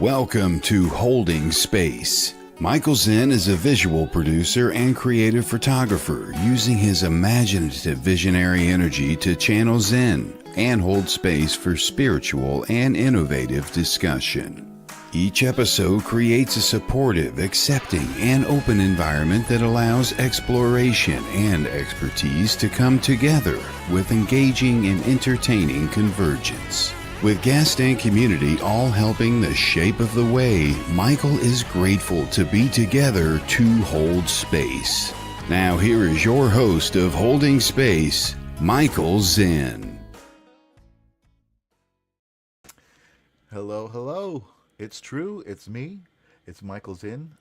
Welcome to Holding Space. Michael Zinn is a visual producer and creative photographer using his imaginative visionary energy to channel Zinn and hold space for spiritual and innovative discussion. Each episode creates a supportive, accepting, and open environment that allows exploration and expertise to come together with engaging and entertaining convergence. With guest and community all helping the shape of the way, Michael is grateful to be together to hold space. Now here is your host of Holding Space, Michael Zinn. Hello, hello. It's true. It's me. It's Michael Zinn.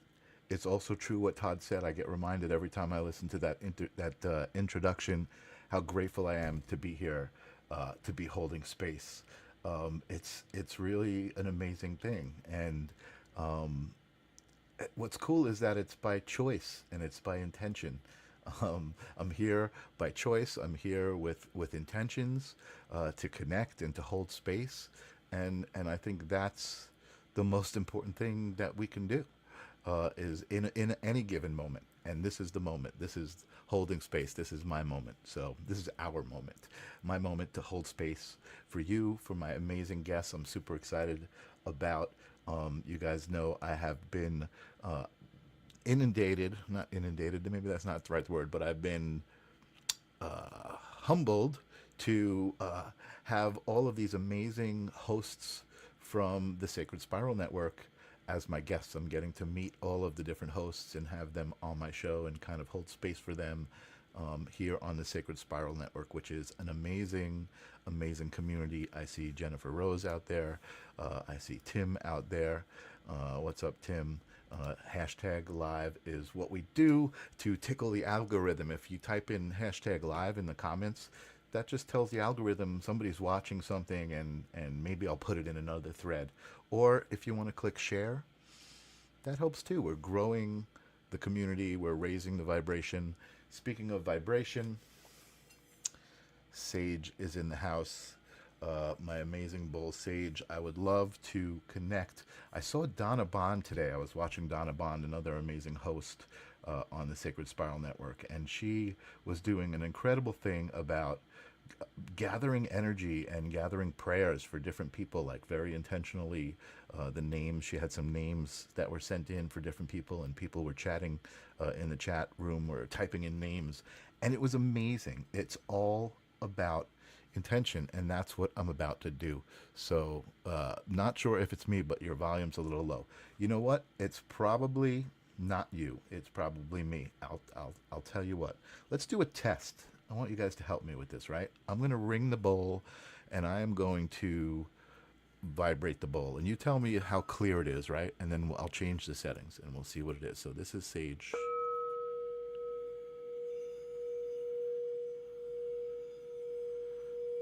It's also true what Todd said. I get reminded every time I listen to that introduction how grateful I am to be here, to be holding space. It's really an amazing thing, and what's cool is that it's by choice and it's by intention. I'm here by choice. I'm here with intentions to connect and to hold space, and I think that's the most important thing that we can do is in any given moment. And this is the moment. This is holding space. This is my moment. So this is our moment, my moment to hold space for you, for my amazing guests. I'm super excited about. You guys know I have been not inundated, maybe that's not the right word, but I've been humbled to have all of these amazing hosts from the Sacred Spiral Network as my guests. I'm getting to meet all of the different hosts and have them on my show and kind of hold space for them here on the Sacred Spiral Network, which is an amazing community. I see Jennifer Rose out there. I see Tim out there. What's up, Tim? Hashtag live is what we do to tickle the algorithm. If you type in hashtag live in the comments, that just tells the algorithm somebody's watching something, and maybe I'll put it in another thread. Or if you want to click share, that helps too. We're growing the community. We're raising the vibration. Speaking of vibration, Sage is in the house. My amazing bull Sage. I would love to connect. I saw Donna Bond today. I was watching Donna Bond, another amazing host on the Sacred Spiral Network, and she was doing an incredible thing about gathering energy and gathering prayers for different people, like very intentionally. The names, she had some names that were sent in for different people, and people were chatting in the chat room, or typing in names, and it was amazing. It's all about intention, and that's what I'm about to do. So not sure if it's me, but your volume's a little low. You know what? It's probably not you. It's probably me. I'll tell you what. Let's do a test. I want you guys to help me with this, right? I'm going to ring the bowl, and I am going to vibrate the bowl, and you tell me how clear it is, right? And then I'll change the settings, and we'll see what it is. So this is Sage.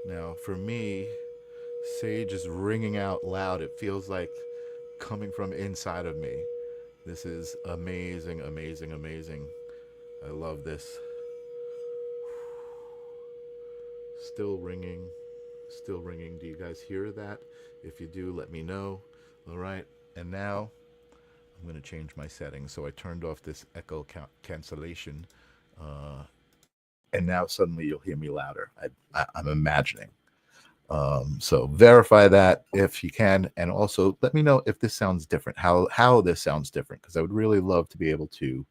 Now, for me, Sage is ringing out loud. It feels like coming from inside of me. This is amazing, amazing, amazing. I love this. Still ringing, still ringing. Do you guys hear that? If you do, let me know. All right, and now I'm going to change my settings. So I turned off this echo cancellation, and now suddenly you'll hear me louder. I'm imagining. So verify that if you can, and also let me know if this sounds different, how this sounds different, because I would really love to be able to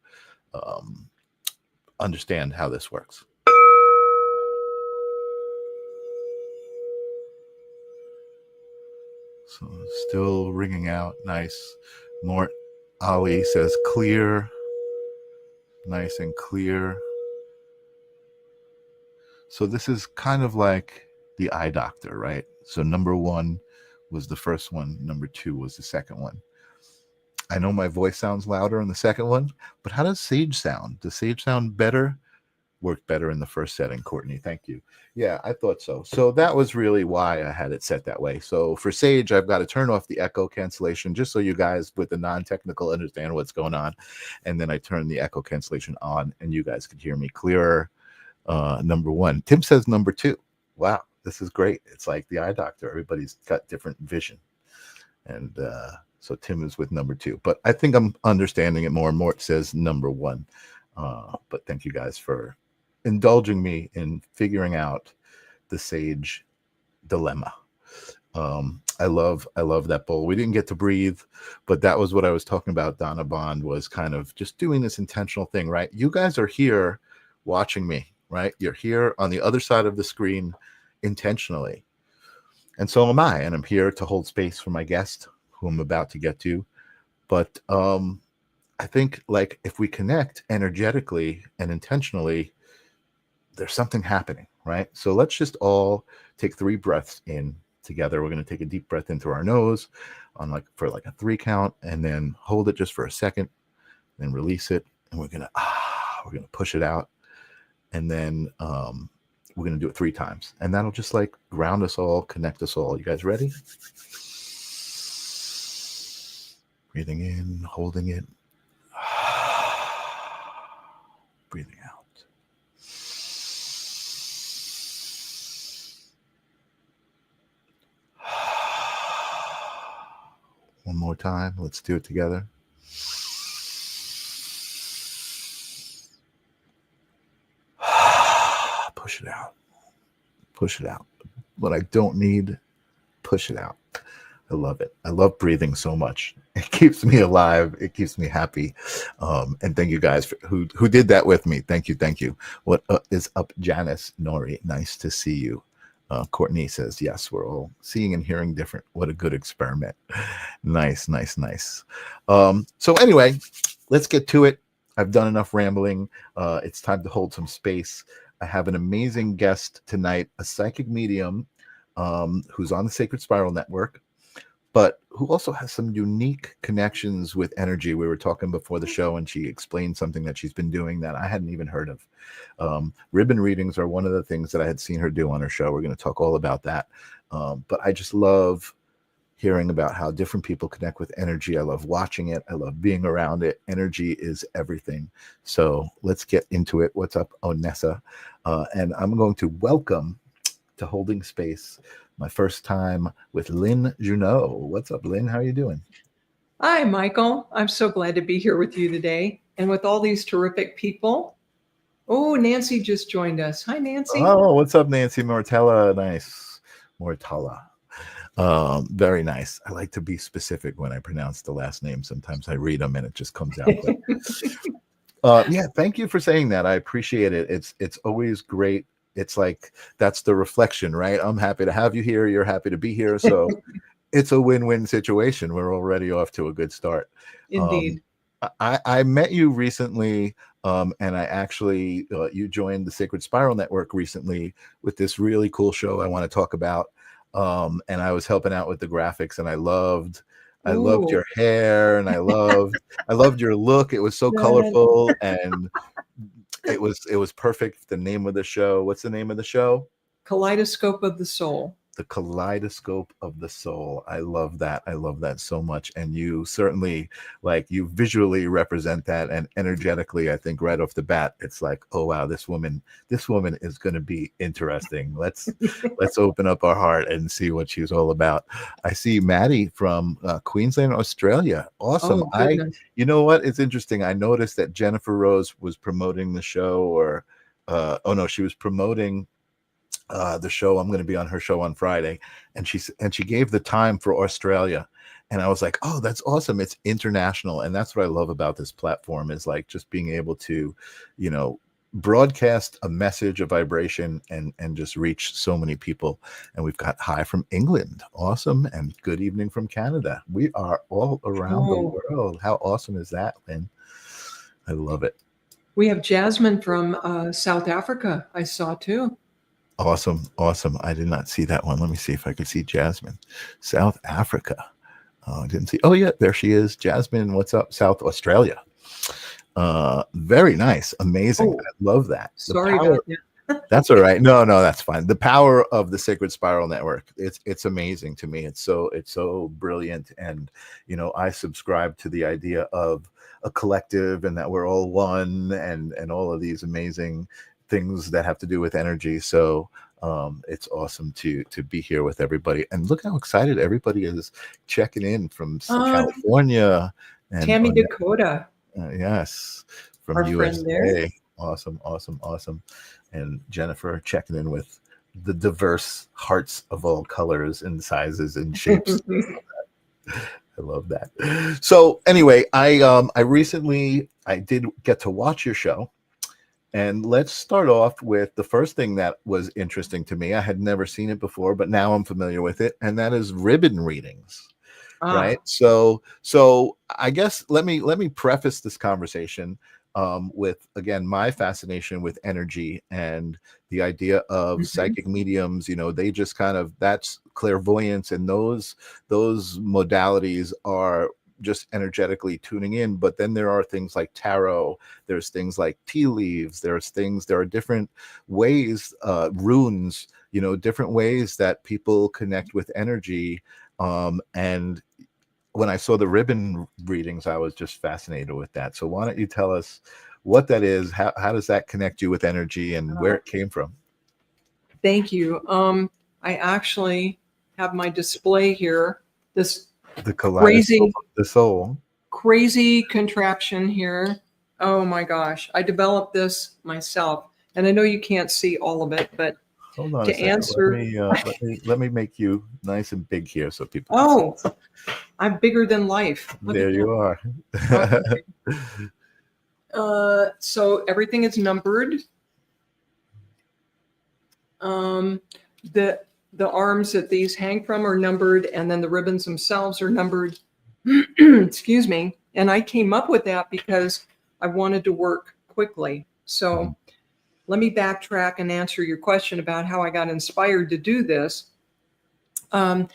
understand how this works. So still ringing out. Nice. Mort Ali says clear. Nice and clear. So this is kind of like the eye doctor, right? So number 1 was the first one. Number 2 was the second one. I know my voice sounds louder in the second one, but how does Sage sound? Does Sage sound better? Worked better in the first setting, Courtney. Thank you. Yeah, I thought so. So that was really why I had it set that way. So for Sage, I've got to turn off the echo cancellation, just so you guys with the non-technical understand what's going on. And then I turn the echo cancellation on, and you guys could hear me clearer. Number 1. Tim says number 2. Wow, this is great. It's like the eye doctor. Everybody's got different vision. And So Tim is with number 2, but I think I'm understanding it more and more. It says number 1. But thank you guys for indulging me in figuring out the sage dilemma. I love that bowl. We didn't get to breathe, but that was what I was talking about. Donna Bond was kind of just doing this intentional thing, right? You guys are here watching me, right? You're here on the other side of the screen intentionally. And so am I. And I'm here to hold space for my guest, who I'm about to get to. But I think, like, if we connect energetically and intentionally, there's something happening, right? So let's just all take 3 breaths in together. We're going to take a deep breath in through our nose for a 3 count, and then hold it just for a second, then release it, and we're going to push it out, and then we're going to do it 3 times, and that'll just like ground us all, connect us all. You guys ready? Breathing in, holding it, breathing out. One more time. Let's do it together. Push it out. Push it out. What I don't need, push it out. I love it. I love breathing so much. It keeps me alive. It keeps me happy. And thank you guys who did that with me. Thank you. Thank you. What is up, Janice Nori? Nice to see you. Courtney says, yes, we're all seeing and hearing different. What a good experiment. Nice. So anyway, let's get to it. I've done enough rambling. It's time to hold some space. I have an amazing guest tonight, a psychic medium who's on the Sacred Spiral Network, but who also has some unique connections with energy. We were talking before the show, and she explained something that she's been doing that I hadn't even heard of. Ribbon readings are one of the things that I had seen her do on her show. We're going to talk all about that. But I just love hearing about how different people connect with energy. I love watching it. I love being around it. Energy is everything. So let's get into it. What's up, Onessa? And I'm going to welcome to Holding Space my first time with Lynne Juneau. What's up, Lynne? How are you doing? Hi, Michael. I'm so glad to be here with you today and with all these terrific people. Oh, Nancy just joined us. Hi, Nancy. Oh, what's up, Nancy Mortella? Nice. Mortella. Very nice. I like to be specific when I pronounce the last name. Sometimes I read them and it just comes out. Yeah, thank you for saying that. I appreciate it. It's always great. It's like, that's the reflection, right? I'm happy to have you here. You're happy to be here. So it's a win-win situation. We're already off to a good start. Indeed. I met you recently, and I actually, you joined the Sacred Spiral Network recently with this really cool show I want to talk about. And I was helping out with the graphics, and I loved your hair, and I loved your look. It was so colorful, and it was perfect. The name of the show. What's the name of the show? Kaleidoscope of the Soul. The Kaleidoscope of the Soul. I love that. I love that so much. And you certainly, like, you visually represent that, and energetically, I think right off the bat, it's like, oh wow, this woman is going to be interesting. Let's open up our heart and see what she's all about. I see Maddie from Queensland, Australia. Awesome. You know what? It's interesting. I noticed that Jennifer Rose was promoting the show, or she was promoting the show. I'm going to be on her show on Friday, and she gave the time for Australia, and I was like, oh, that's awesome. It's international, and that's what I love about this platform, is like just being able to, broadcast a message, a vibration, and just reach so many people. And we've got hi from England, awesome, and good evening from Canada. We are all around the world. How awesome is that, Lynne? I love it. We have Jasmine from South Africa. I saw too. Awesome. I did not see that one. Let me see if I could see Jasmine. South Africa. I didn't see. Oh, yeah, there she is. Jasmine, what's up? South Australia. Very nice. Amazing. I love that. Sorry about that. That's all right. No, that's fine. The power of the Sacred Spiral Network. It's amazing to me. It's so brilliant. And, I subscribe to the idea of a collective, and that we're all one, and all of these amazing things that have to do with energy. So It's awesome to be here with everybody. And look how excited everybody is checking in from California and Tammy Dakota, yes, from our friend there. USA. Awesome, awesome, awesome. And Jennifer checking in with the diverse hearts of all colors and sizes and shapes. I love that. So anyway, I recently did get to watch your show. And let's start off with the first thing that was interesting to me. I had never seen it before, but now I'm familiar with it, and that is ribbon readings. Right. So I guess let me preface this conversation with, again, my fascination with energy and the idea of psychic mediums. They just kind of, that's clairvoyance, and those modalities are just energetically tuning in. But then there are things like tarot, there's things like tea leaves, there are different ways, runes, different ways that people connect with energy. And when I saw the ribbon readings, I was just fascinated with that. So why don't you tell us what that is? How does that connect you with energy, and where it came from? Thank you. I actually have my display here. The Kaleidoscope of the soul. Crazy contraption here. Oh my gosh. I developed this myself. And I know you can't see all of it, but hold on to answer. Let me make you nice and big here so people can see. I'm bigger than life. There you are. Okay. So everything is numbered. The arms that these hang from are numbered, and then the ribbons themselves are numbered. Excuse me. And I came up with that because I wanted to work quickly. So let me backtrack and answer your question about how I got inspired to do this. I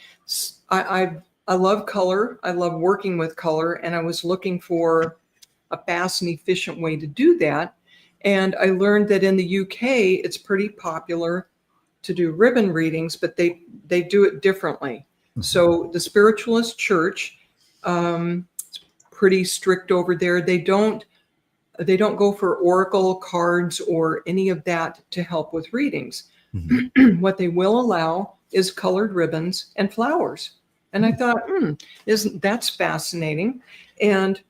love color. I love working with color, and I was looking for a fast and efficient way to do that. And I learned that in the UK, it's pretty popular to do ribbon readings, but they do it differently. So the Spiritualist Church, it's pretty strict over there. They don't go for oracle cards or any of that to help with readings. What they will allow is colored ribbons and flowers. And I thought, that's fascinating. And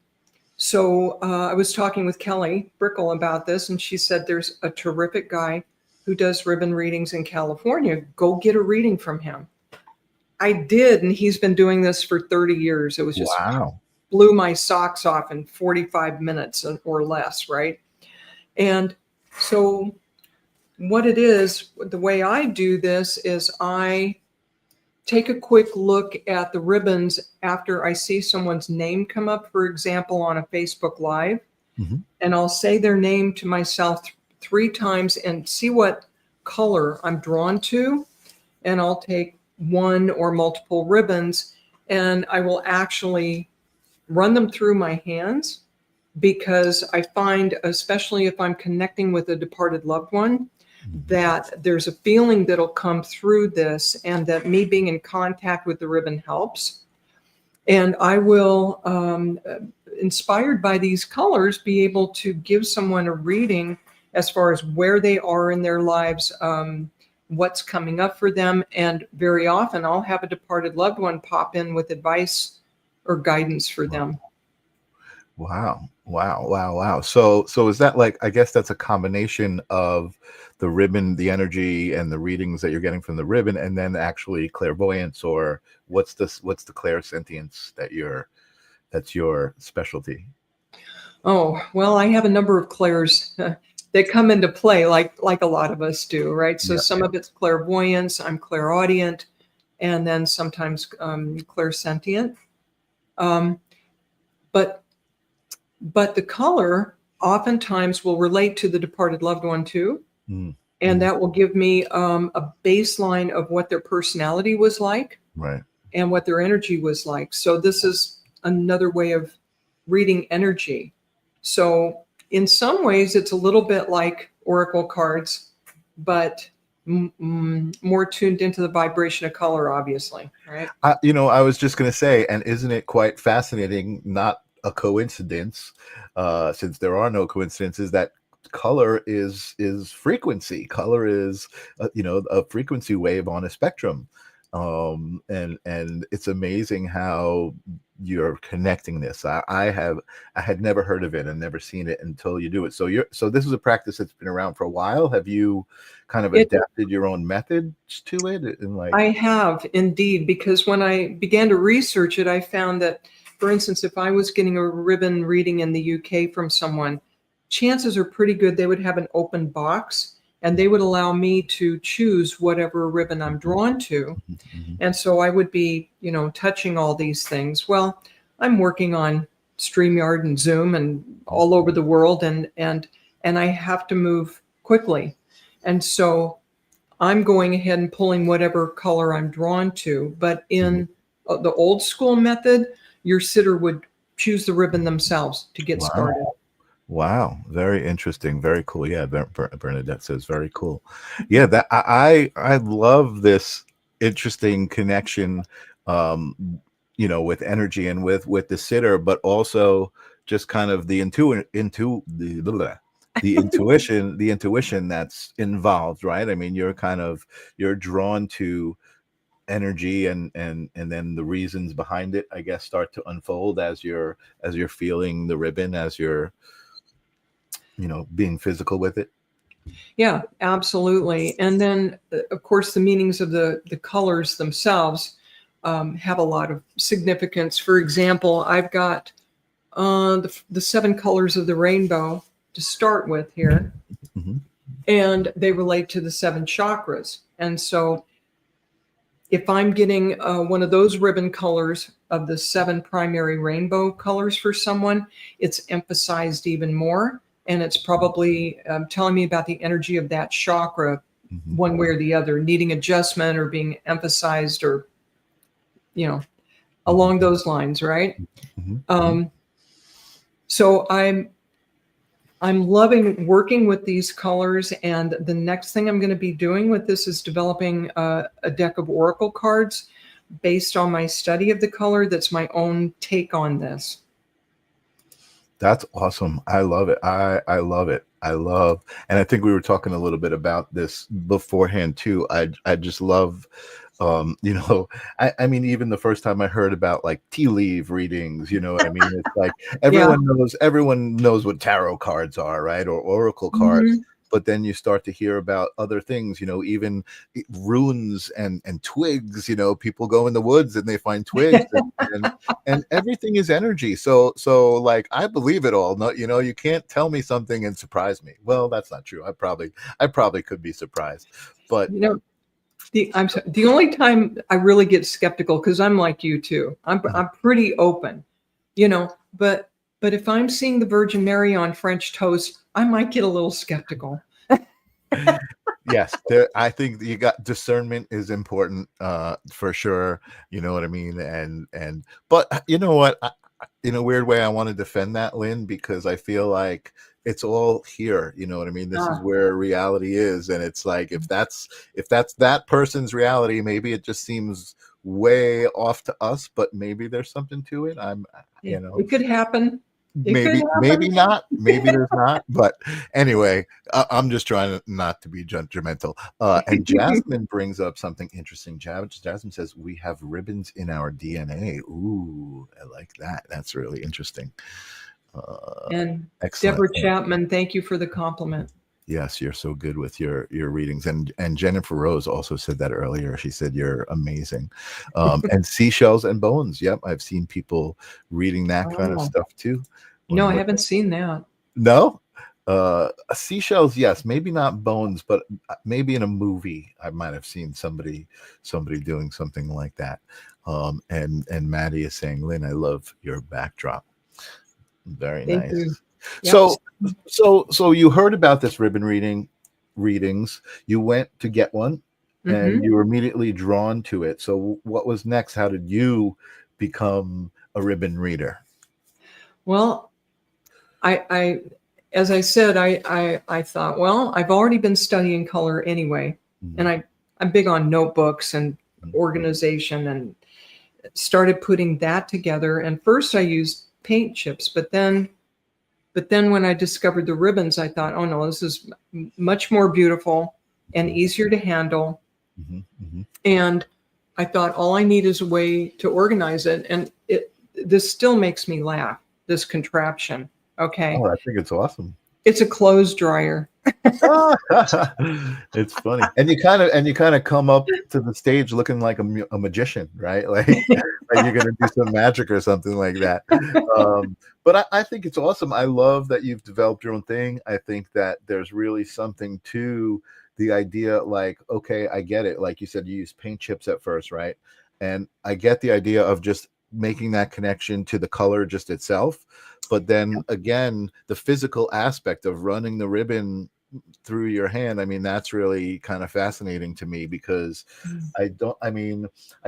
so I was talking with Kelly Brickle about this, and she said there's a terrific guy who does ribbon readings in California. Go get a reading from him. I did, and he's been doing this for 30 years. It was just blew my socks off in 45 minutes or less, right? And so what it is, the way I do this is I take a quick look at the ribbons after I see someone's name come up, for example, on a Facebook Live, and I'll say their name to myself 3 times and see what color I'm drawn to. And I'll take one or multiple ribbons, and I will actually run them through my hands, because I find, especially if I'm connecting with a departed loved one, that there's a feeling that'll come through this, and that me being in contact with the ribbon helps. And I will, inspired by these colors, be able to give someone a reading as far as where they are in their lives, what's coming up for them. And very often I'll have a departed loved one pop in with advice or guidance for them. Wow. So is that, like, I guess that's a combination of the ribbon, the energy, and the readings that you're getting from the ribbon, and then actually clairvoyance, or what's the clairsentience that's your specialty? Oh, well, I have a number of clairs that come into play, like a lot of us do, right? So some of it's clairvoyance, I'm clairaudient, and then sometimes clairsentient. But the color oftentimes will relate to the departed loved one too. And that will give me a baseline of what their personality was like, right, and what their energy was like. So this is another way of reading energy. So in some ways, it's a little bit like oracle cards, but more tuned into the vibration of color, obviously, right? I was just going to say, and isn't it quite fascinating, not a coincidence, since there are no coincidences, that color is frequency. Color is a frequency wave on a spectrum. And it's amazing how you're connecting this. I had never heard of it and never seen it until you do it. So this is a practice that's been around for a while. Have you kind of adapted your own methods to it? And like, I have indeed, because when I began to research it, I found that, for instance, if I was getting a ribbon reading in the UK from someone, chances are pretty good they would have an open box and they would allow me to choose whatever ribbon I'm drawn to. And so I would be, touching all these things. Well, I'm working on StreamYard and Zoom and all over the world, and I have to move quickly. And so I'm going ahead and pulling whatever color I'm drawn to. But in the old school method, your sitter would choose the ribbon themselves to get started. Wow, very interesting, very cool. Yeah, Bernadette says very cool. Yeah, that I love this interesting connection, with energy and with the sitter, but also just kind of the intuition that's involved, right? I mean, you're drawn to energy, and then the reasons behind it, I guess, start to unfold as you're feeling the ribbon, as you're being physical with it. Yeah, absolutely. And then, of course, the meanings of the colors themselves have a lot of significance. For example, I've got the 7 colors of the rainbow to start with here, and they relate to the 7 chakras. And so if I'm getting one of those ribbon colors of the 7 primary rainbow colors for someone, it's emphasized even more. And it's probably telling me about the energy of that chakra, one way or the other, needing adjustment or being emphasized, or, along those lines, right? So I'm loving working with these colors. And the next thing I'm going to be doing with this is developing a deck of oracle cards based on my study of the color. That's my own take on this. That's awesome. I love it. I love it. And I think we were talking a little bit about this beforehand too. I just love, I mean, even the first time I heard about like tea leaf readings, you know what I mean? It's like everyone knows what tarot cards are, right? Or oracle cards. But then you start to hear about other things, even runes and twigs. People go in the woods and they find twigs, and everything is energy. So like, I believe it all. No, you can't tell me something and surprise me. Well, that's not true. I probably could be surprised, but the only time I really get skeptical, because I'm like you too. I'm pretty open, but if I'm seeing the Virgin Mary on French toast, I might get a little skeptical. Yes, I think you got discernment is important, for sure. You know what I mean? But you know what? In a weird way, I want to defend that, Lynn, because I feel like it's all here. You know what I mean? This is where reality is, and it's like, if that's that person's reality, maybe it just seems way off to us, but maybe there's something to it. It could happen. Maybe not, maybe there's not, but anyway, I'm just trying not to be judgmental. And Jasmine brings up something interesting. Jasmine says we have ribbons in our DNA. Ooh, I like that. That's really interesting. And excellent. Deborah Chapman, thank you for the compliment. Yes, you're so good with your readings. And Jennifer Rose also said that earlier. She said you're amazing. And seashells and bones. Yep, I've seen people reading that kind of stuff too. No, I haven't seen that. No? Seashells, yes. Maybe not bones, but maybe in a movie I might have seen somebody doing something like that. And Maddie is saying, Lynn, I love your backdrop. Very Thank nice. you. Yep. So you heard about this ribbon readings. You went to get one, and you were immediately drawn to it. So what was next? How did you become a ribbon reader? Well, I as I said, I thought, well, I've already been studying color anyway, and I'm big on notebooks and organization, and started putting that together. And first I used paint chips, but then But then when I discovered the ribbons, I thought, oh no, this is much more beautiful and easier to handle. Mm-hmm. Mm-hmm. And I thought all I need is a way to organize it. And this still makes me laugh, this contraption. Okay. Oh, I think it's awesome. It's a clothes dryer. It's funny, and you kind of come up to the stage looking like a magician, right? Like you're gonna do some magic or something like that. But I think it's awesome. I love that you've developed your own thing. I think that there's really something to the idea. Like, okay, I get it. Like you said, you use paint chips at first, right? And I get the idea of just making that connection to the color just itself. But then again, the physical aspect of running the ribbon through your hand, I mean, that's really kind of fascinating to me, because I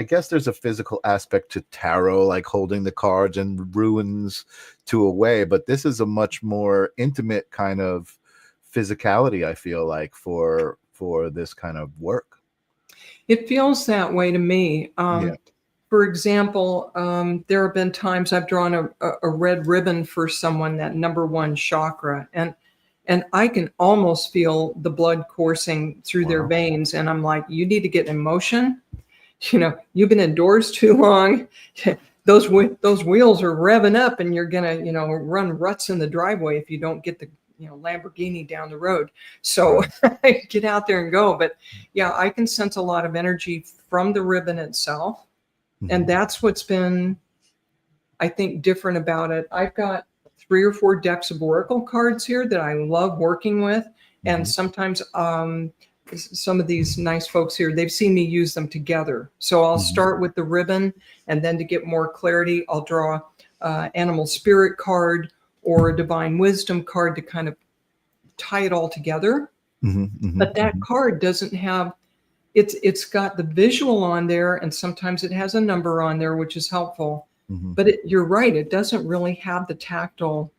guess there's a physical aspect to tarot, like holding the cards and runes to a way, but this is a much more intimate kind of physicality, I feel like, for this kind of work. It feels that way to me. Yeah. For example, there have been times I've drawn a red ribbon for someone, that number 1 chakra, and I can almost feel the blood coursing through their veins. And I'm like, you need to get in motion. You know, you've been indoors too long. Those wheels are revving up, and you're gonna, run ruts in the driveway if you don't get the Lamborghini down the road. So get out there and go. But yeah, I can sense a lot of energy from the ribbon itself. And that's what's been, I think, different about it. I've got 3 or 4 decks of oracle cards here that I love working with. And sometimes some of these nice folks here, they've seen me use them together. So I'll start with the ribbon, and then to get more clarity, I'll draw animal spirit card or a divine wisdom card to kind of tie it all together. But that card doesn't have, it's got the visual on there, and sometimes it has a number on there, which is helpful. But you're right, it doesn't really have the tactile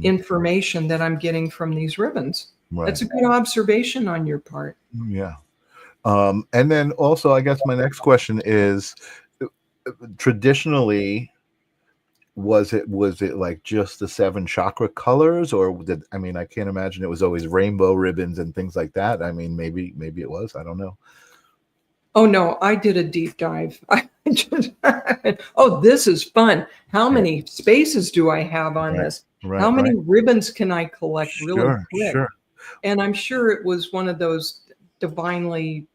information that I'm getting from these ribbons. Right. That's a good observation on your part. Yeah. And then also, I guess my next question is, traditionally, was it like just the 7 chakra colors, or I can't imagine it was always rainbow ribbons and things like that. I mean, maybe it was, I don't know. Oh no, I did a deep dive. Oh, this is fun. How many spaces do I have on this? How many ribbons can I collect really quick? Sure. And I'm sure it was one of those divinely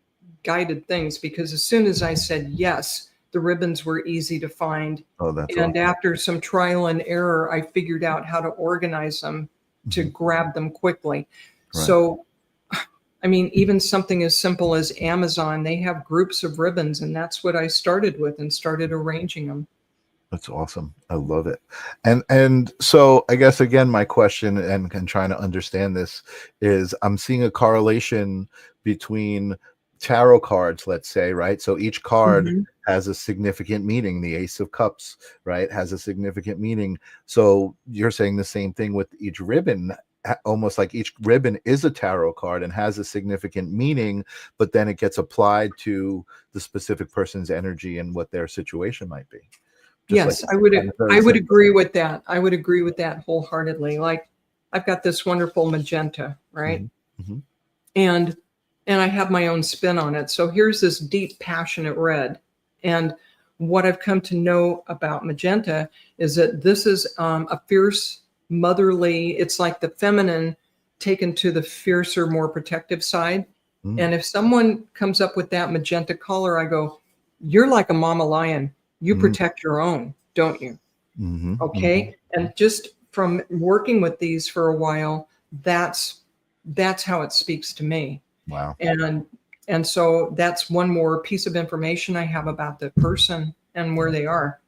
guided things, because as soon as I said yes, the ribbons were easy to find. Oh, that's and awesome. After some trial and error, I figured out how to organize them to grab them quickly. Right. So, I mean, even something as simple as Amazon, they have groups of ribbons, and that's what I started with and started arranging them. That's awesome. I love it. And so I guess, again, my question and trying to understand this is, I'm seeing a correlation between tarot cards, let's say, right? So each card has a significant meaning. The Ace of Cups, right, has a significant meaning. So you're saying the same thing with each ribbon, almost like each ribbon is a tarot card and has a significant meaning, but then it gets applied to the specific person's energy and what their situation might be. Yes, I would agree with that. I would agree with that wholeheartedly. Like, I've got this wonderful magenta, right? And I have my own spin on it. So here's this deep, passionate red. And what I've come to know about magenta is that this is a fierce, motherly, it's like the feminine taken to the fiercer, more protective side. And if someone comes up with that magenta color, I go, you're like a mama lion. You protect your own, don't you? Okay. And just from working with these for a while, that's how it speaks to me. Wow. And so that's one more piece of information I have about the person and where they are.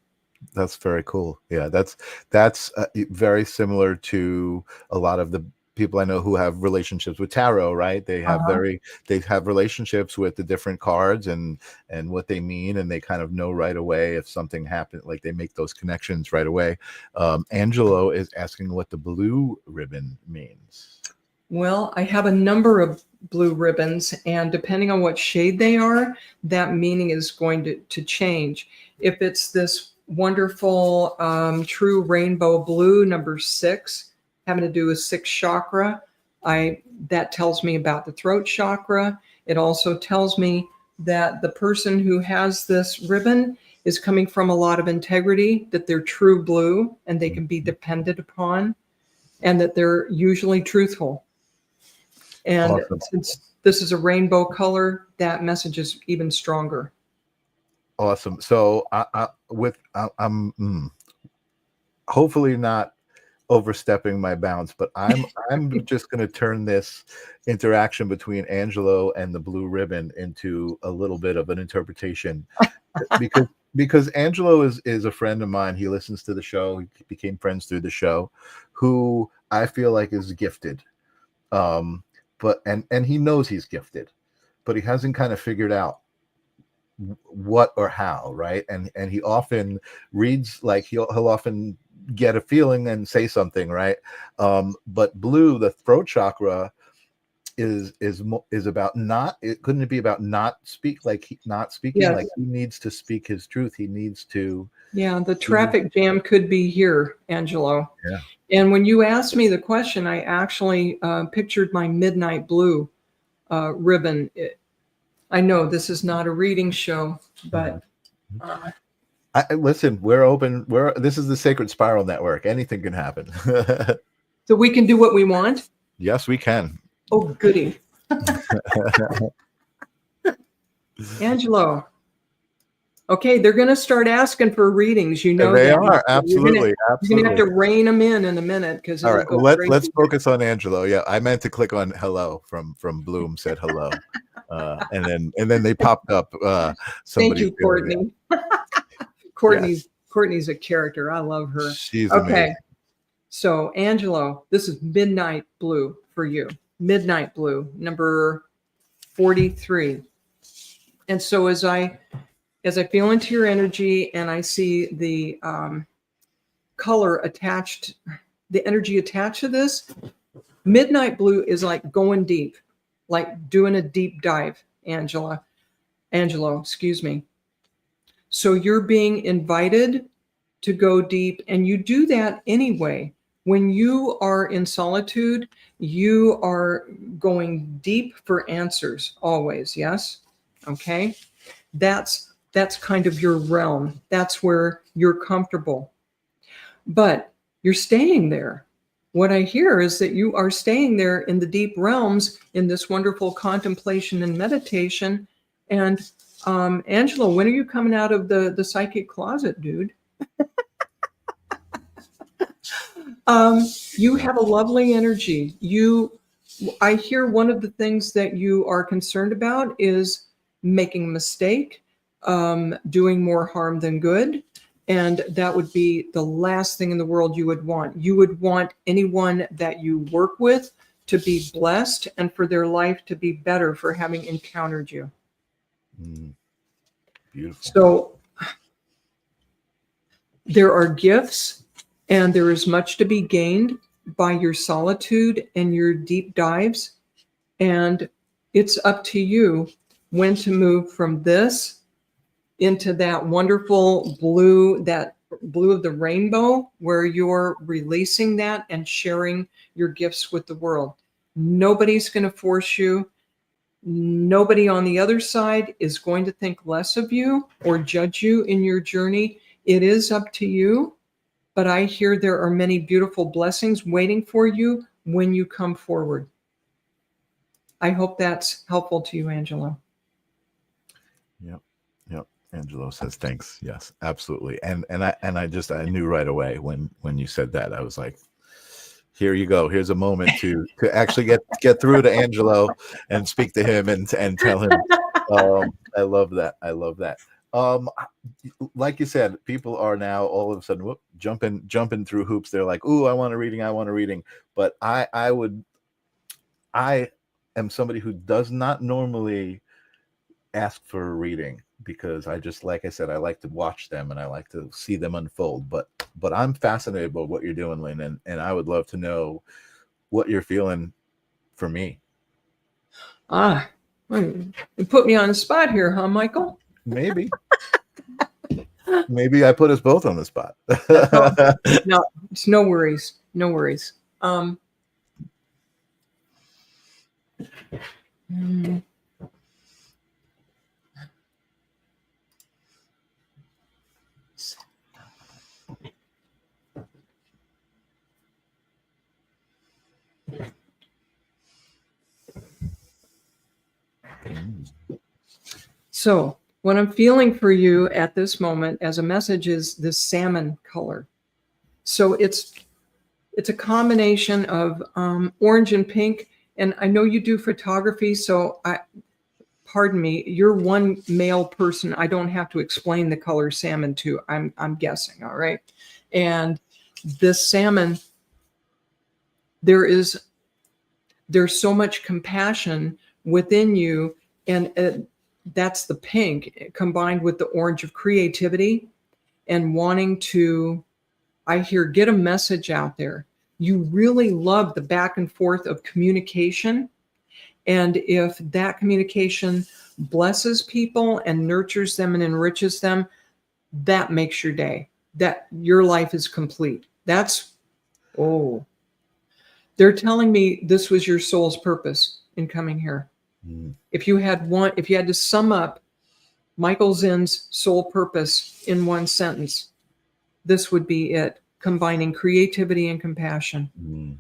That's very cool. Yeah, that's very similar to a lot of the people I know who have relationships with tarot, right? They have they have relationships with the different cards and what they mean, and they kind of know right away if something happened, like they make those connections right away. Angelo is asking what the blue ribbon means. Well, I have a number of blue ribbons, and depending on what shade they are, that meaning is going to change. If it's this wonderful true rainbow blue, number 6, having to do with 6th chakra. That tells me about the throat chakra. It also tells me that the person who has this ribbon is coming from a lot of integrity, that they're true blue and they can be depended upon, and that they're usually truthful. And Awesome. since this is a rainbow color, that message is even stronger. Awesome. So I'm hopefully not overstepping my bounds, but I'm just going to turn this interaction between Angelo and the blue ribbon into a little bit of an interpretation, because Angelo is a friend of mine. He listens to the show. He became friends through the show, who I feel like is gifted, but he knows he's gifted, but he hasn't kind of figured out what or how, right? And he often reads, like he'll often get a feeling and say something, right? But blue, the throat chakra, is about not. Couldn't it be about not speaking? Yes. Like he needs to speak his truth. He needs to. Yeah, the traffic jam could be here, Angelo. Yeah. And when you asked me the question, I actually pictured my midnight blue ribbon. I know this is not a reading show, but listen, we're open. This is the Sacred Spiral Network. Anything can happen. so we can do what we want. Yes, we can. Oh, goody. Angelo. Okay, they're going to start asking for readings. You know, they that. are absolutely. You're going to have to rein them in a minute, because all right. Let's focus on Angelo. Yeah, I meant to click on hello from Bloom said hello, and then they popped up. Thank you, Courtney. Courtney's a character. I love her. She's okay. Amazing. So Angelo, this is midnight blue for you. Midnight blue, number 43. And so as I feel into your energy and I see the color attached, the energy attached to this, midnight blue is like going deep, like doing a deep dive, Angelo, excuse me. So you're being invited to go deep, and you do that anyway. When you are in solitude, you are going deep for answers always, yes? Okay? That's kind of your realm. That's where you're comfortable. But you're staying there. What I hear is that you are staying there in the deep realms in this wonderful contemplation and meditation. And Angelo, when are you coming out of the psychic closet, dude? You have a lovely energy. I hear one of the things that you are concerned about is making a mistake, doing more harm than good. And that would be the last thing in the world you would want. You would want anyone that you work with to be blessed and for their life to be better for having encountered you. Beautiful. So there are gifts, and there is much to be gained by your solitude and your deep dives. And it's up to you when to move from this into that wonderful blue, that blue of the rainbow, where you're releasing that and sharing your gifts with the world. Nobody's going to force you. Nobody on the other side is going to think less of you or judge you in your journey. It is up to you. But I hear there are many beautiful blessings waiting for you when you come forward. I hope that's helpful to you, Angelo. Yep. Angelo says thanks. Yes, absolutely. And I knew right away when you said that. I was like, here you go. Here's a moment to actually get through to Angelo and speak to him and tell him. I love that. Like you said, people are now all of a sudden jumping through hoops. They're like, "Ooh, I want a reading." But I am somebody who does not normally ask for a reading, because I just, like I said, I like to watch them and I like to see them unfold. But I'm fascinated by what you're doing, Lynne, and I would love to know what you're feeling for me. You put me on the spot here, huh, Michael? Maybe. Maybe I put us both on the spot. No, it's no worries. No worries. Um, So what I'm feeling for you at this moment as a message is this salmon color. So it's a combination of orange and pink. And I know you do photography, so pardon me, you're one male person I don't have to explain the color salmon to. I'm guessing, all right? And this salmon, there's so much compassion within you, and that's the pink combined with the orange of creativity and wanting to, I hear, get a message out there. You really love the back and forth of communication. And if that communication blesses people and nurtures them and enriches them, that makes your day. That your life is complete. That's, oh, they're telling me this was your soul's purpose in coming here. Mm. If you had to sum up Michael Zinn's soul purpose in one sentence, this would be it, combining creativity and compassion. Mm.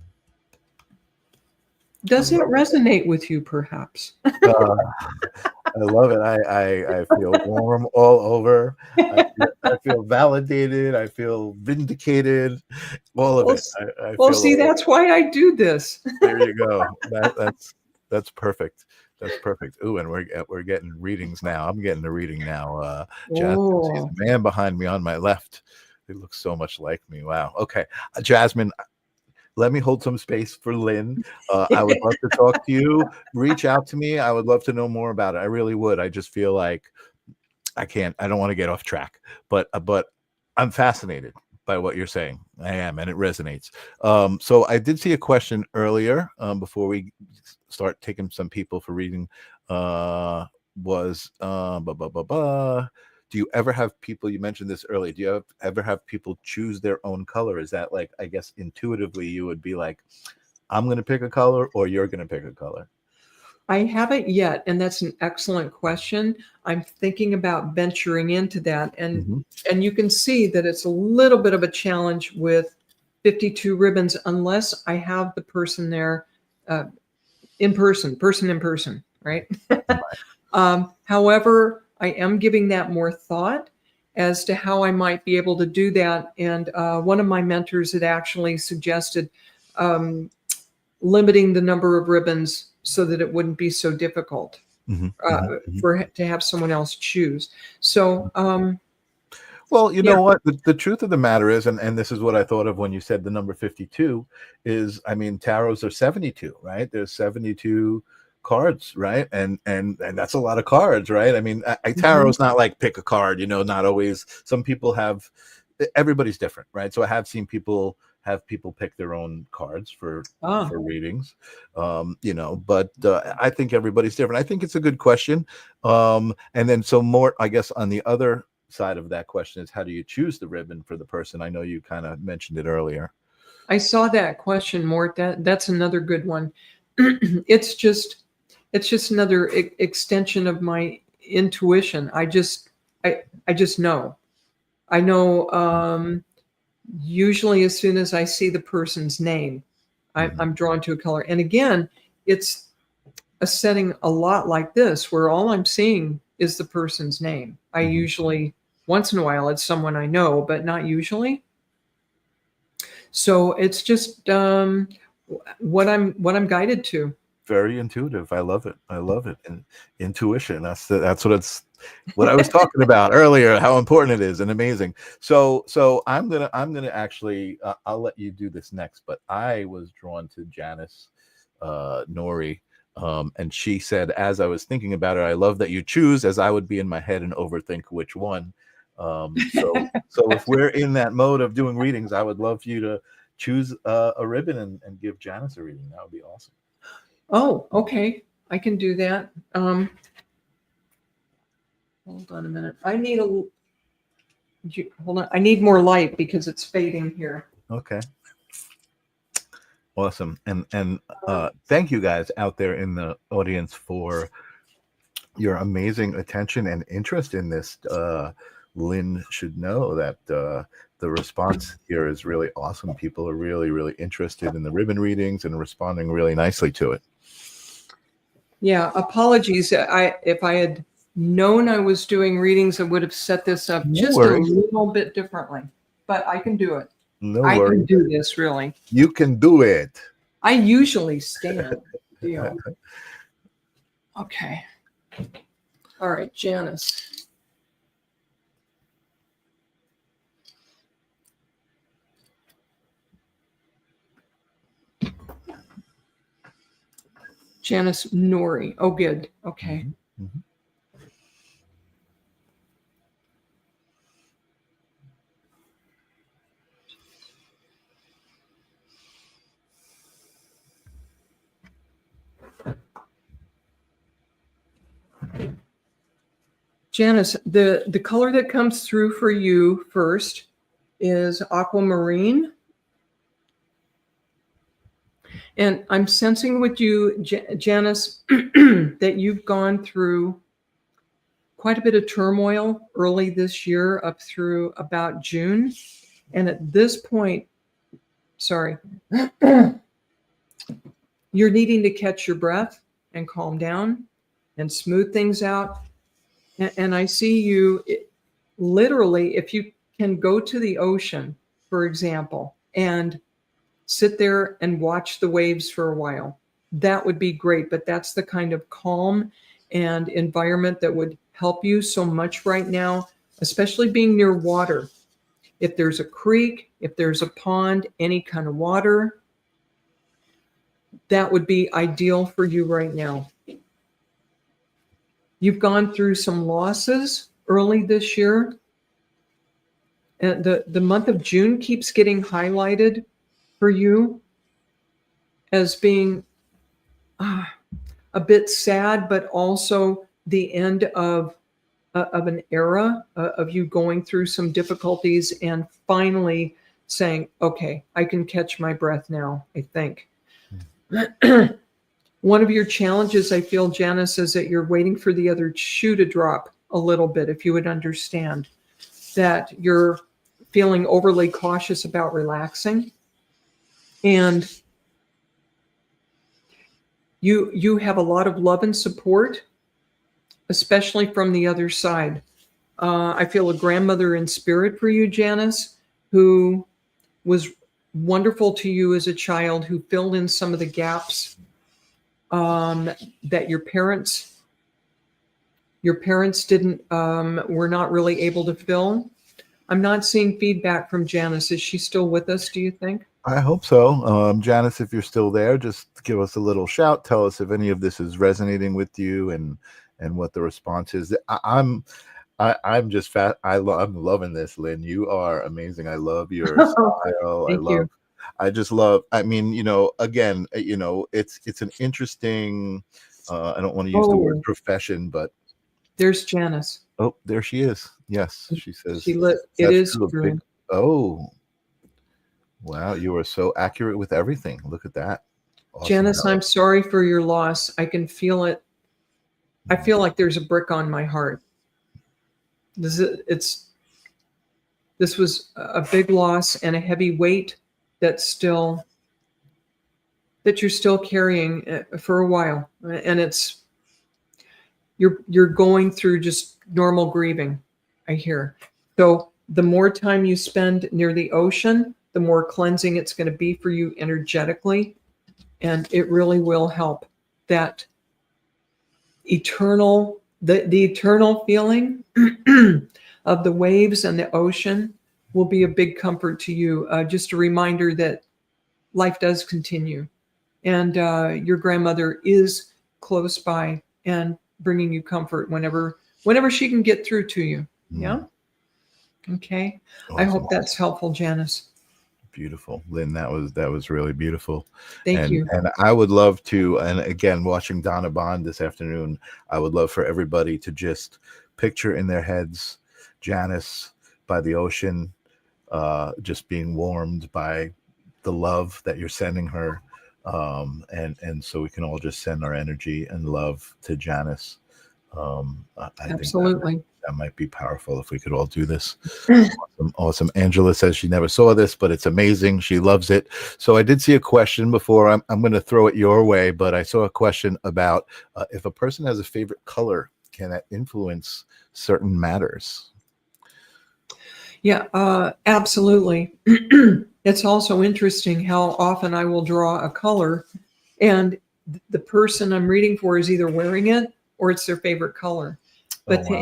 Does it resonate with you, perhaps? I love it. I feel warm all over. I feel validated. I feel vindicated. All of it. I Well, feel see, that's why I do this. There you go. That's perfect. That's perfect. Ooh, and we're getting readings now. I'm getting a reading now. Jasmine, she's the man behind me on my left. They look so much like me. Wow. Okay, Jasmine, let me hold some space for Lynne. I would love to talk to you. Reach out to me. I would love to know more about it. I really would. I just feel like I don't want to get off track, but I'm fascinated by what you're saying. I am, and it resonates. So I did see a question earlier before we start taking some people for reading. Do you ever have people, you mentioned this earlier, do you ever have people choose their own color? Is that like, I guess intuitively you would be like, I'm going to pick a color, or you're going to pick a color? I haven't yet, and that's an excellent question. I'm thinking about venturing into that, and you can see that it's a little bit of a challenge with 52 ribbons unless I have the person there in person, right? However, I am giving that more thought as to how I might be able to do that. And one of my mentors had actually suggested limiting the number of ribbons so that it wouldn't be so difficult to have someone else choose. So, well, you know what? The truth of the matter is, and this is what I thought of when you said the number 52 is, I mean, tarots are 72, right? There's 72 cards, right? And that's a lot of cards, right? I mean, tarot's not like pick a card, not always. Some people have, everybody's different, right? So I have seen people pick their own cards for readings, but I think everybody's different. I think it's a good question. And then so more, I guess, on the other side of that question is, how do you choose the ribbon for the person? I know you kind of mentioned it earlier. I saw that question, Mort. That's another good one. It's just another extension of my intuition. I just know. I know. Usually, as soon as I see the person's name, I'm drawn to a color. And again, it's a setting a lot like this, where all I'm seeing is the person's name. I usually, once in a while, it's someone I know, but not usually. So it's just what I'm guided to. Very intuitive. I love it. And intuition. That's what I was talking about earlier, how important it is, and amazing. So I'm gonna actually I'll let you do this next, but I was drawn to Janice Nori, and she said, as I was thinking about it, I love that you choose, as I would be in my head and overthink which one. So if we're in that mode of doing readings, I would love for you to choose a ribbon and give Janice a reading. That would be awesome. Oh, okay. I can do that. Hold on a minute. Hold on. I need more light because it's fading here. Okay. Awesome. And thank you guys out there in the audience for your amazing attention and interest in this. Lynn should know that the response here is really awesome. People are really, really interested in the ribbon readings and responding really nicely to it. Yeah, apologies. If I had known I was doing readings, I would have set this up just a little bit differently. But I can do it. No I worries. can do this, really. You can do it. I usually stand. Deal. Okay. All right, Janice. Janice Nori. Oh, good. Okay. Mm-hmm. Mm-hmm. Janice, the color that comes through for you first is aquamarine. And I'm sensing with you, Janice, that you've gone through quite a bit of turmoil early this year up through about June. And at this point, sorry, you're needing to catch your breath and calm down and smooth things out. And I see you literally, if you can go to the ocean, for example, and sit there and watch the waves for a while, that would be great. But that's the kind of calm and environment that would help you so much right now, especially being near water. If there's a creek, if there's a pond, any kind of water, that would be ideal for you right now. You've gone through some losses early this year. And the month of June keeps getting highlighted for you as being a bit sad, but also the end of an era of you going through some difficulties and finally saying, okay, I can catch my breath now, I think. One of your challenges, I feel, Janice, is that you're waiting for the other shoe to drop a little bit. If you would understand that you're feeling overly cautious about relaxing, and you have a lot of love and support, especially from the other side. I feel a grandmother in spirit for you, Janice, who was wonderful to you as a child, who filled in some of the gaps that your parents didn't were not really able to fill. I'm not seeing feedback from Janice. Is she still with us, do you think? I hope so. Janice, if you're still there, just give us a little shout. Tell us if any of this is resonating with you and what the response is. I'm just fat. I'm loving this, Lynn. You are amazing. I love your style. Thank you. I just love, I mean, again, it's an interesting, I don't want to use the word profession, but there's Janice. Oh, there she is. Yes. She says, it is true. Oh, wow. You are so accurate with everything. Look at that. Awesome. Janice, I'm sorry for your loss. I can feel it. I feel like there's a brick on my heart. This was a big loss and a heavy weight that you're still carrying for a while, and you're going through just normal grieving, I hear. So the more time you spend near the ocean, the more cleansing it's going to be for you energetically, and it really will help. That eternal, the eternal feeling of the waves and the ocean will be a big comfort to you. Just a reminder that life does continue, and your grandmother is close by and bringing you comfort whenever she can get through to you. Yeah. Okay. Awesome. I hope that's helpful, Janice. Beautiful, Lynn. That was really beautiful. Thank you. And I would love to, and again, watching Donna Bond this afternoon, I would love for everybody to just picture in their heads Janice by the ocean, just being warmed by the love that you're sending her, and so we can all just send our energy and love to Janice. I think Absolutely. that might be powerful if we could all do this. Awesome. Angela says she never saw this, but it's amazing. She loves it. So I did see a question before. I'm going to throw it your way, but I saw a question about if a person has a favorite color, can that influence certain matters? Yeah, absolutely. It's also interesting how often I will draw a color and the person I'm reading for is either wearing it or it's their favorite color. But Oh, to wow.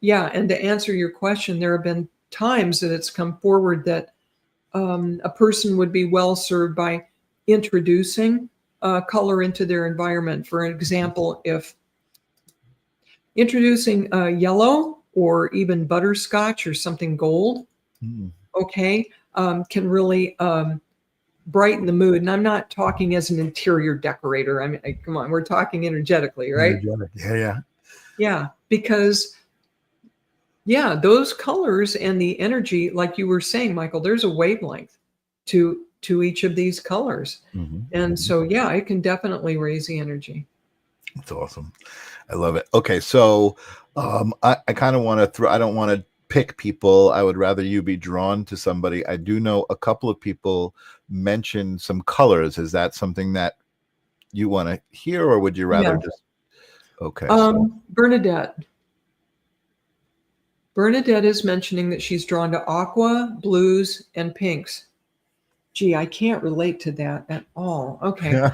answer your question, there have been times that it's come forward that a person would be well served by introducing color into their environment. For example, if introducing yellow or even butterscotch or something gold, okay, can really brighten the mood. And I'm not talking as an interior decorator. I mean, come on, we're talking energetically, right? Energetic. Yeah. Yeah, because those colors and the energy, like you were saying, Michael, there's a wavelength to each of these colors. And so, it can definitely raise the energy. It's awesome. I love it. Okay, so I kind of want to I don't want to pick people. I would rather you be drawn to somebody. I do know a couple of people mention some colors. Is that something that you want to hear, or would you rather just? Okay. Bernadette is mentioning that she's drawn to aqua, blues, and pinks. Gee, I can't relate to that at all. Okay.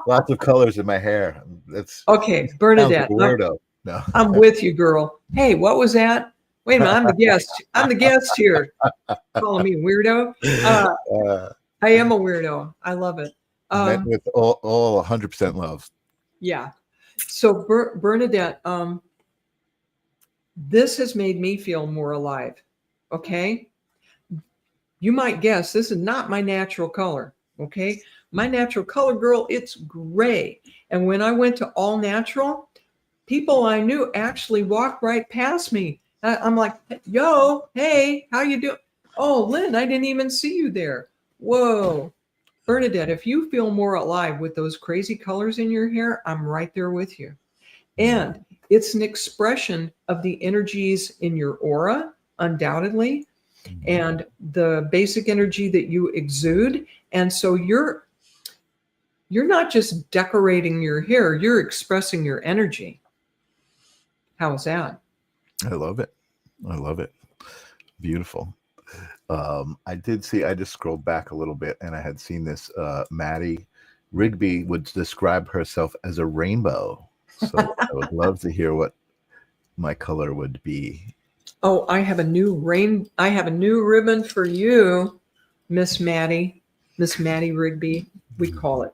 Lots of colors in my hair. That's okay, Bernadette. Like weirdo. No. I'm with you, girl. Hey, what was that? Wait a minute, I'm the guest. I'm the guest here. Calling me a weirdo. I am a weirdo. I love it. Met with all 100% love. Yeah. So Bernadette, this has made me feel more alive. Okay. You might guess this is not my natural color. Okay. My natural color, girl, it's gray. And when I went to all natural, people I knew actually walked right past me. I'm like, yo, hey, how you doing? Oh, Lynn, I didn't even see you there. Whoa. Bernadette, if you feel more alive with those crazy colors in your hair, I'm right there with you. And it's an expression of the energies in your aura, undoubtedly, and the basic energy that you exude. And so you're not just decorating your hair, you're expressing your energy. How is that? I love it. Beautiful. I just scrolled back a little bit and I had seen this. Maddie Rigby would describe herself as a rainbow. So I would love to hear what my color would be. Oh, I have a new ribbon for you, Miss Maddie Rigby. We call it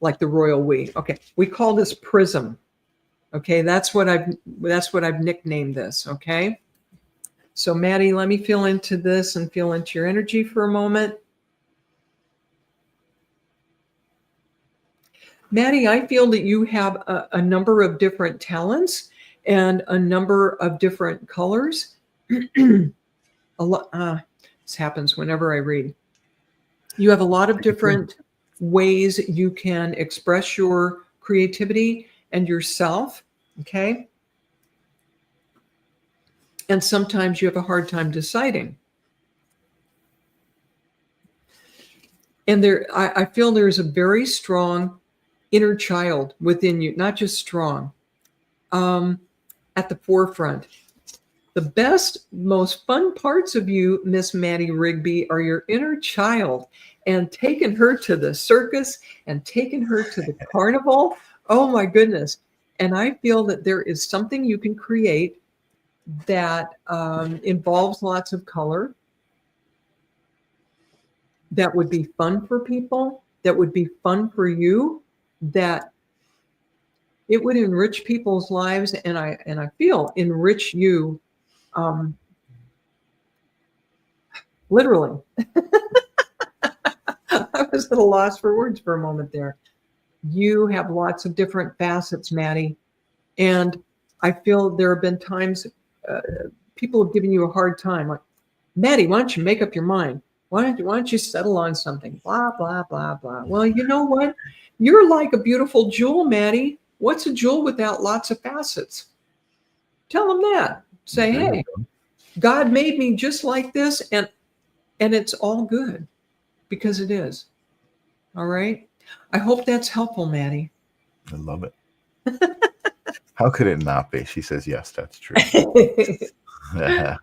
like the royal we. Okay. We call this prism. Okay, that's what I've nicknamed this. Okay. So Maddie, let me feel into this and feel into your energy for a moment. Maddie, I feel that you have a number of different talents and a number of different colors. This happens whenever I read. You have a lot of different ways you can express your creativity and yourself. Okay. And sometimes you have a hard time deciding. And I feel there's a very strong inner child within you, not just strong, at the forefront. The best, most fun parts of you, Miss Maddie Rigby, are your inner child, and taking her to the circus and taking her to the carnival. Oh my goodness. And I feel that there is something you can create that involves lots of color, that would be fun for people, that would be fun for you, that it would enrich people's lives, and I feel enrich you literally. I was at a loss for words for a moment there. You have lots of different facets, Maddie, and I feel there have been times people have given you a hard time. Like, Maddie, why don't you make up your mind? Why don't you settle on something? Blah, blah, blah, blah. Well, you know what? You're like a beautiful jewel, Maddie. What's a jewel without lots of facets? Tell them that. Say, hey, God made me just like this, and it's all good, because it is. All right. I hope that's helpful, Maddie. I love it. How could it not be? She says, yes, that's true. I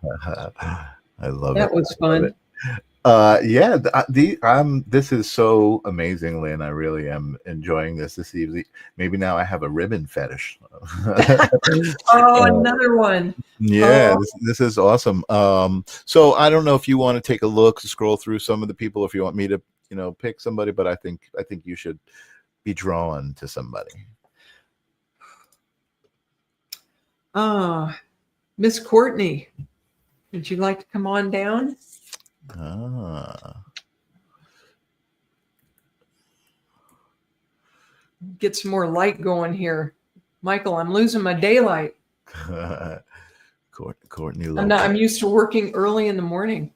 love it. That was fun. Yeah, this is so amazing, Lynn. I really am enjoying this evening. Maybe now I have a ribbon fetish. Another one. Yeah, this is awesome. So I don't know if you want to take a look, scroll through some of the people, if you want me to, pick somebody, but I think you should be drawn to somebody. Miss Courtney, would you like to come on down? Get some more light going here. Michael, I'm losing my daylight. Courtney I'm used to working early in the morning.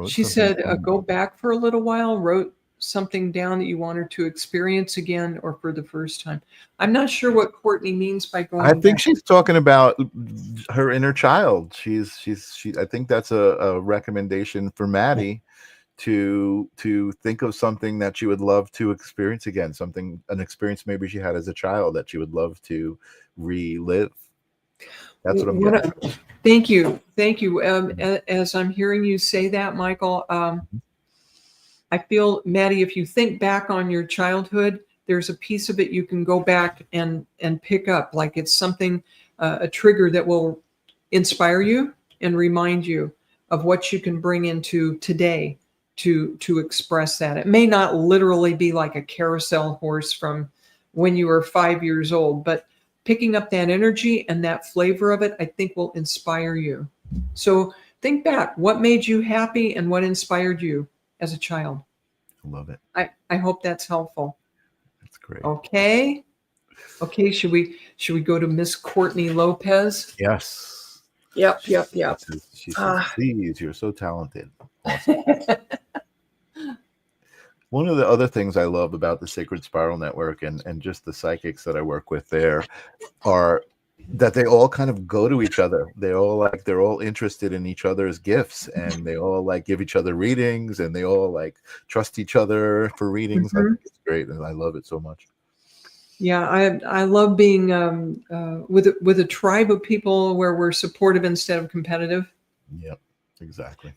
She said, go back for a little while, wrote something down that you want her to experience again or for the first time. I'm not sure what Courtney means by going I think back. she's talking about her inner child. I think that's a recommendation for Maddie to think of something that she would love to experience again, an experience maybe she had as a child that she would love to relive. That's what I'm getting. Thank you. As I'm hearing you say that, Michael, I feel, Maddie, if you think back on your childhood, there's a piece of it you can go back and pick up, like it's something, a trigger that will inspire you and remind you of what you can bring into today to express that. It may not literally be like a carousel horse from when you were 5 years old, but picking up that energy and that flavor of it, I think will inspire you. So think back, what made you happy and what inspired you as a child? I love it. I hope that's helpful. That's great. Okay. Should we go to Miss Courtney Lopez? Yes. Yep. She says, please, you're so talented. Awesome. One of the other things I love about the Sacred Spiral Network and just the psychics that I work with there are that they all kind of go to each other. They're all interested in each other's gifts, and they all give each other readings, and they all trust each other for readings. I think it's great, and I love it so much. Yeah, I love being with a tribe of people where we're supportive instead of competitive. Yep, exactly.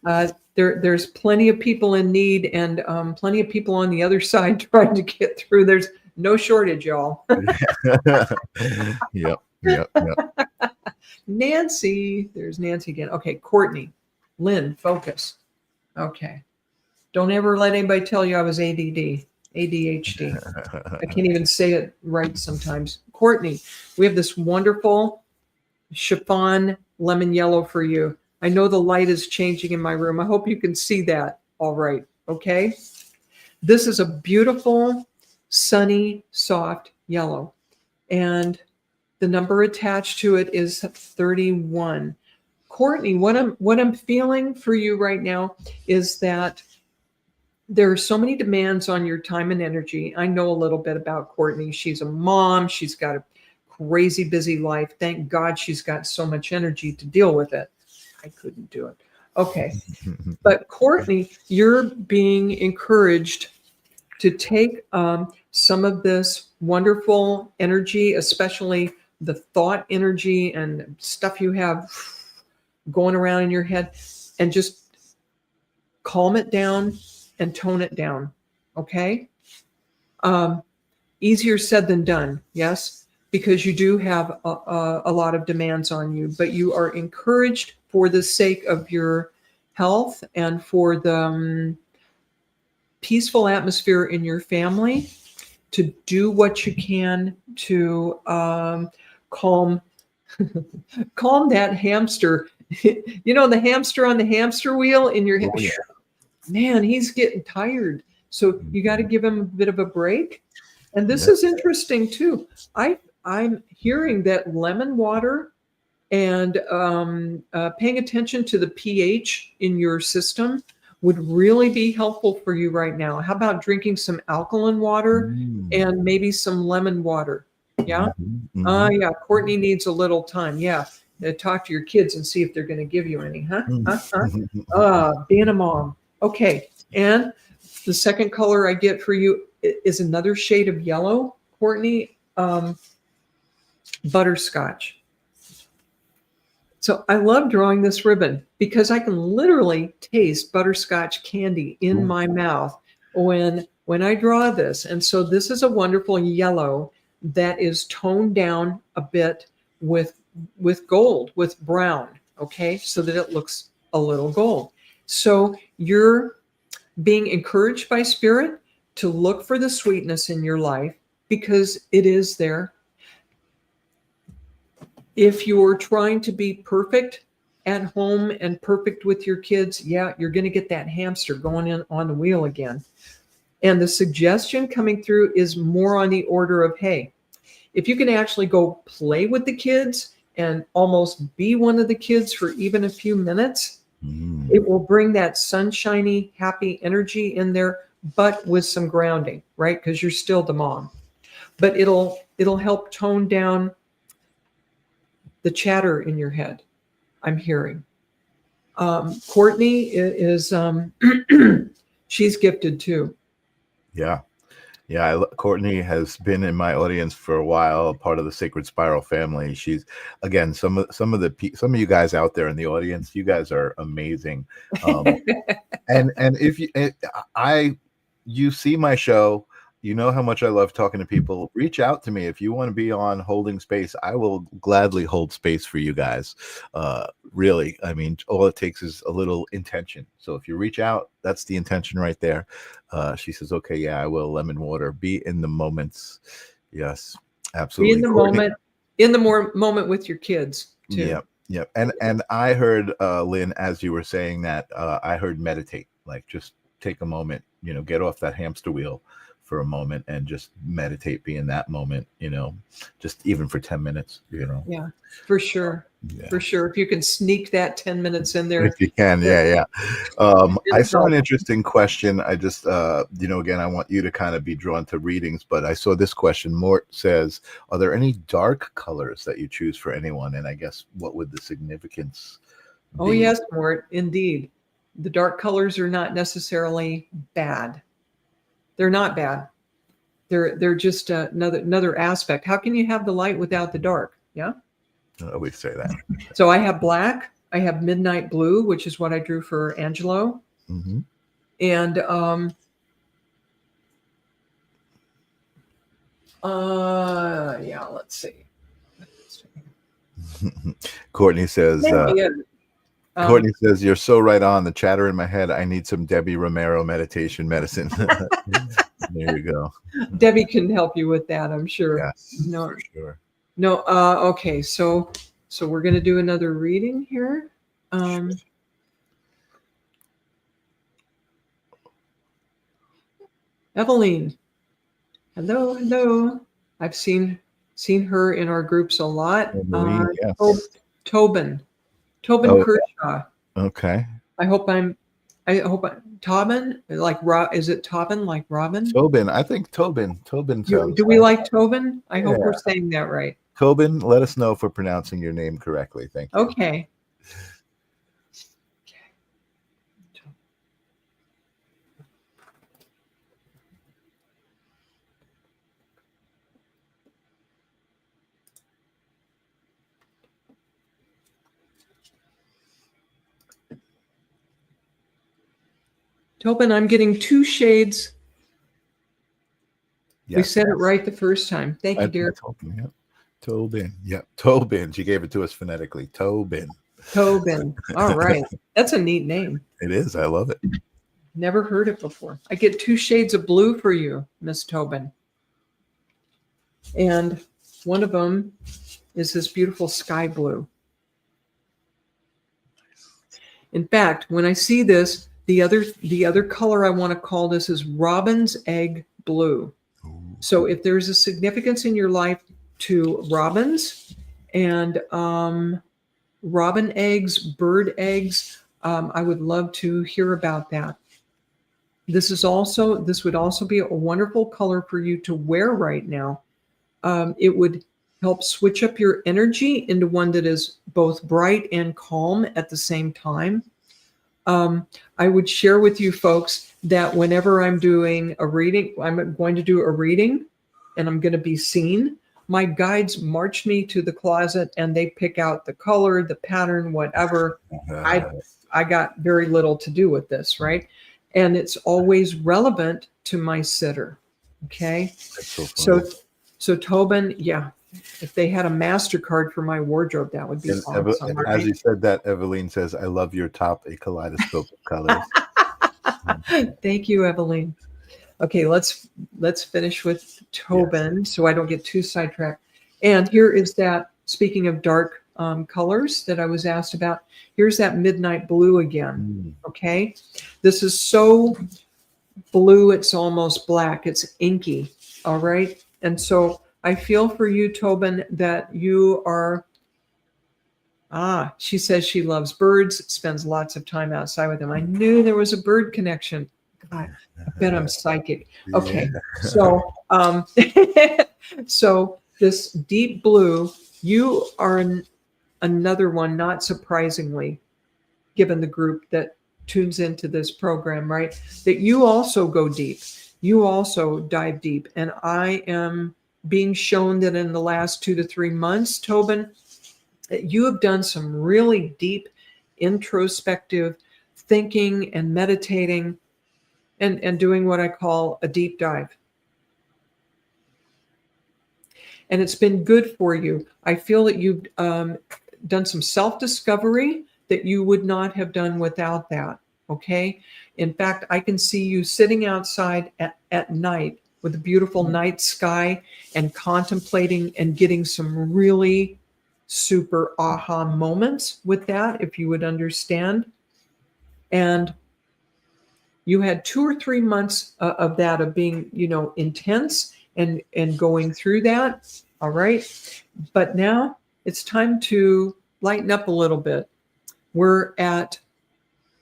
There's plenty of people in need, and plenty of people on the other side trying to get through. There's no shortage, y'all. Yep. Nancy, there's Nancy again. Okay, Courtney, Lynn, focus. Okay, don't ever let anybody tell you I was ADHD. I can't even say it right sometimes. Courtney, we have this wonderful chiffon lemon yellow for you. I know the light is changing in my room. I hope you can see that all right. Okay. This is a beautiful, sunny, soft yellow. And the number attached to it is 31. Courtney, what I'm feeling for you right now is that there are so many demands on your time and energy. I know a little bit about Courtney. She's a mom. She's got a crazy busy life. Thank God she's got so much energy to deal with it. I couldn't do it. Okay. But Courtney, you're being encouraged to take some of this wonderful energy, especially the thought energy and stuff you have going around in your head, and just calm it down and tone it down. Okay. Easier said than done. Yes. Because you do have a lot of demands on you, but you are encouraged for the sake of your health and for the peaceful atmosphere in your family to do what you can to calm that hamster. You know, the hamster on the hamster wheel in your head. Oh, yeah. Man, he's getting tired. So you got to give him a bit of a break. And this is interesting too. I'm hearing that lemon water And paying attention to the pH in your system would really be helpful for you right now. How about drinking some alkaline water and maybe some lemon water? Yeah. Yeah. Courtney needs a little time. Yeah. Talk to your kids and see if they're going to give you any. Being a mom. Okay. And the second color I get for you is another shade of yellow, Courtney, butterscotch. So I love drawing this ribbon because I can literally taste butterscotch candy in my mouth when I draw this. And so this is a wonderful yellow that is toned down a bit with gold, with brown, okay, so that it looks a little gold. So you're being encouraged by Spirit to look for the sweetness in your life because it is there. If you're trying to be perfect at home and perfect with your kids, yeah, you're going to get that hamster going in on the wheel again. And the suggestion coming through is more on the order of, hey, if you can actually go play with the kids and almost be one of the kids for even a few minutes, it will bring that sunshiny, happy energy in there, but with some grounding, right? Because you're still the mom. But it'll help tone down the chatter in your head, I'm hearing. Courtney is she's gifted too. Yeah. Courtney has been in my audience for a while, part of the Sacred Spiral family. She's, again, some of you guys out there in the audience, you guys are amazing. And if you see my show, you know how much I love talking to people. Reach out to me if you want to be on Holding Space. I will gladly hold space for you guys. Really, I mean, all it takes is a little intention. So if you reach out, that's the intention right there. She says, "Okay, yeah, I will." Lemon water. Be in the moments. Yes, absolutely. Be in the moment. In the moment with your kids too. Yep. And I heard, Lynn, as you were saying that, I heard meditate. Like, just take a moment. Get off that hamster wheel for a moment and just meditate, be in that moment, just even for 10 minutes, Yeah, for sure. Yeah. For sure. If you can sneak that 10 minutes in there. If you can, yeah. I saw an interesting question. I just, again, I want you to kind of be drawn to readings, but I saw this question. Mort says, are there any dark colors that you choose for anyone? And I guess, what would the significance be? Oh, yes, Mort, indeed. The dark colors are not necessarily bad. They're not bad. They're just another aspect. How can you have the light without the dark? Yeah. I always say that. So I have black. I have midnight blue, which is what I drew for Angelo. Mm-hmm. And let's see. Courtney says. Courtney says, "You're so right on. The chatter in my head. I need some Debbie Romero meditation medicine." There you go. Debbie can help you with that, I'm sure. Yes, no, for sure. No. Okay. So we're going to do another reading here. Eveline. Hello. I've seen her in our groups a lot. Yes. Tobin Kershaw. Okay. I hope Tobin, like is it Tobin like Robin? Tobin. I think Tobin. Do we like Tobin? I hope we're saying that right. Tobin, let us know if we're pronouncing your name correctly. Thank you. Okay. Tobin, I'm getting 2 shades. Yes, we said it right the first time. Thank you, dear. Tobin. Yep. Tobin. She gave it to us phonetically. Tobin. All right. That's a neat name. It is. I love it. Never heard it before. I get 2 shades of blue for you, Miss Tobin. And one of them is this beautiful sky blue. In fact, when I see this, the other color I want to call this is robin's egg blue. Ooh. So if there's a significance in your life to robins and robin eggs, bird eggs. I would love to hear about that. This would also be a wonderful color for you to wear right now. It would help switch up your energy into one that is both bright and calm at the same time. I would share with you folks that whenever I'm doing a reading, I'm going to do a reading and I'm going to be seen. My guides march me to the closet and they pick out the color, the pattern, whatever. I got very little to do with this, right? And it's always relevant to my sitter. Okay. So Tobin, yeah, if they had a MasterCard for my wardrobe, that would be awesome. As you said that, Eveline says, I love your top, a kaleidoscope of colors. Thank you, Eveline. Okay, let's finish with Tobin so I don't get too sidetracked. And here is that, speaking of dark colors that I was asked about, here's that midnight blue again. Okay, this is so blue, it's almost black. It's inky. All right. And so I feel for you, Tobin, that you are, she says she loves birds, spends lots of time outside with them. I knew there was a bird connection. God, I bet I'm psychic. Okay. So, so this deep blue, you are another one, not surprisingly, given the group that tunes into this program, right? That you also go deep. You also dive deep. And I am being shown that in the last 2 to 3 months, Tobin, you have done some really deep introspective thinking and meditating and doing what I call a deep dive. And it's been good for you. I feel that you've done some self-discovery that you would not have done without that. Okay. In fact, I can see you sitting outside at night with a beautiful night sky and contemplating and getting some really super aha moments with that, if you would understand. And you had 2 or 3 months of that, of being, intense and going through that. All right. But now it's time to lighten up a little bit. We're at,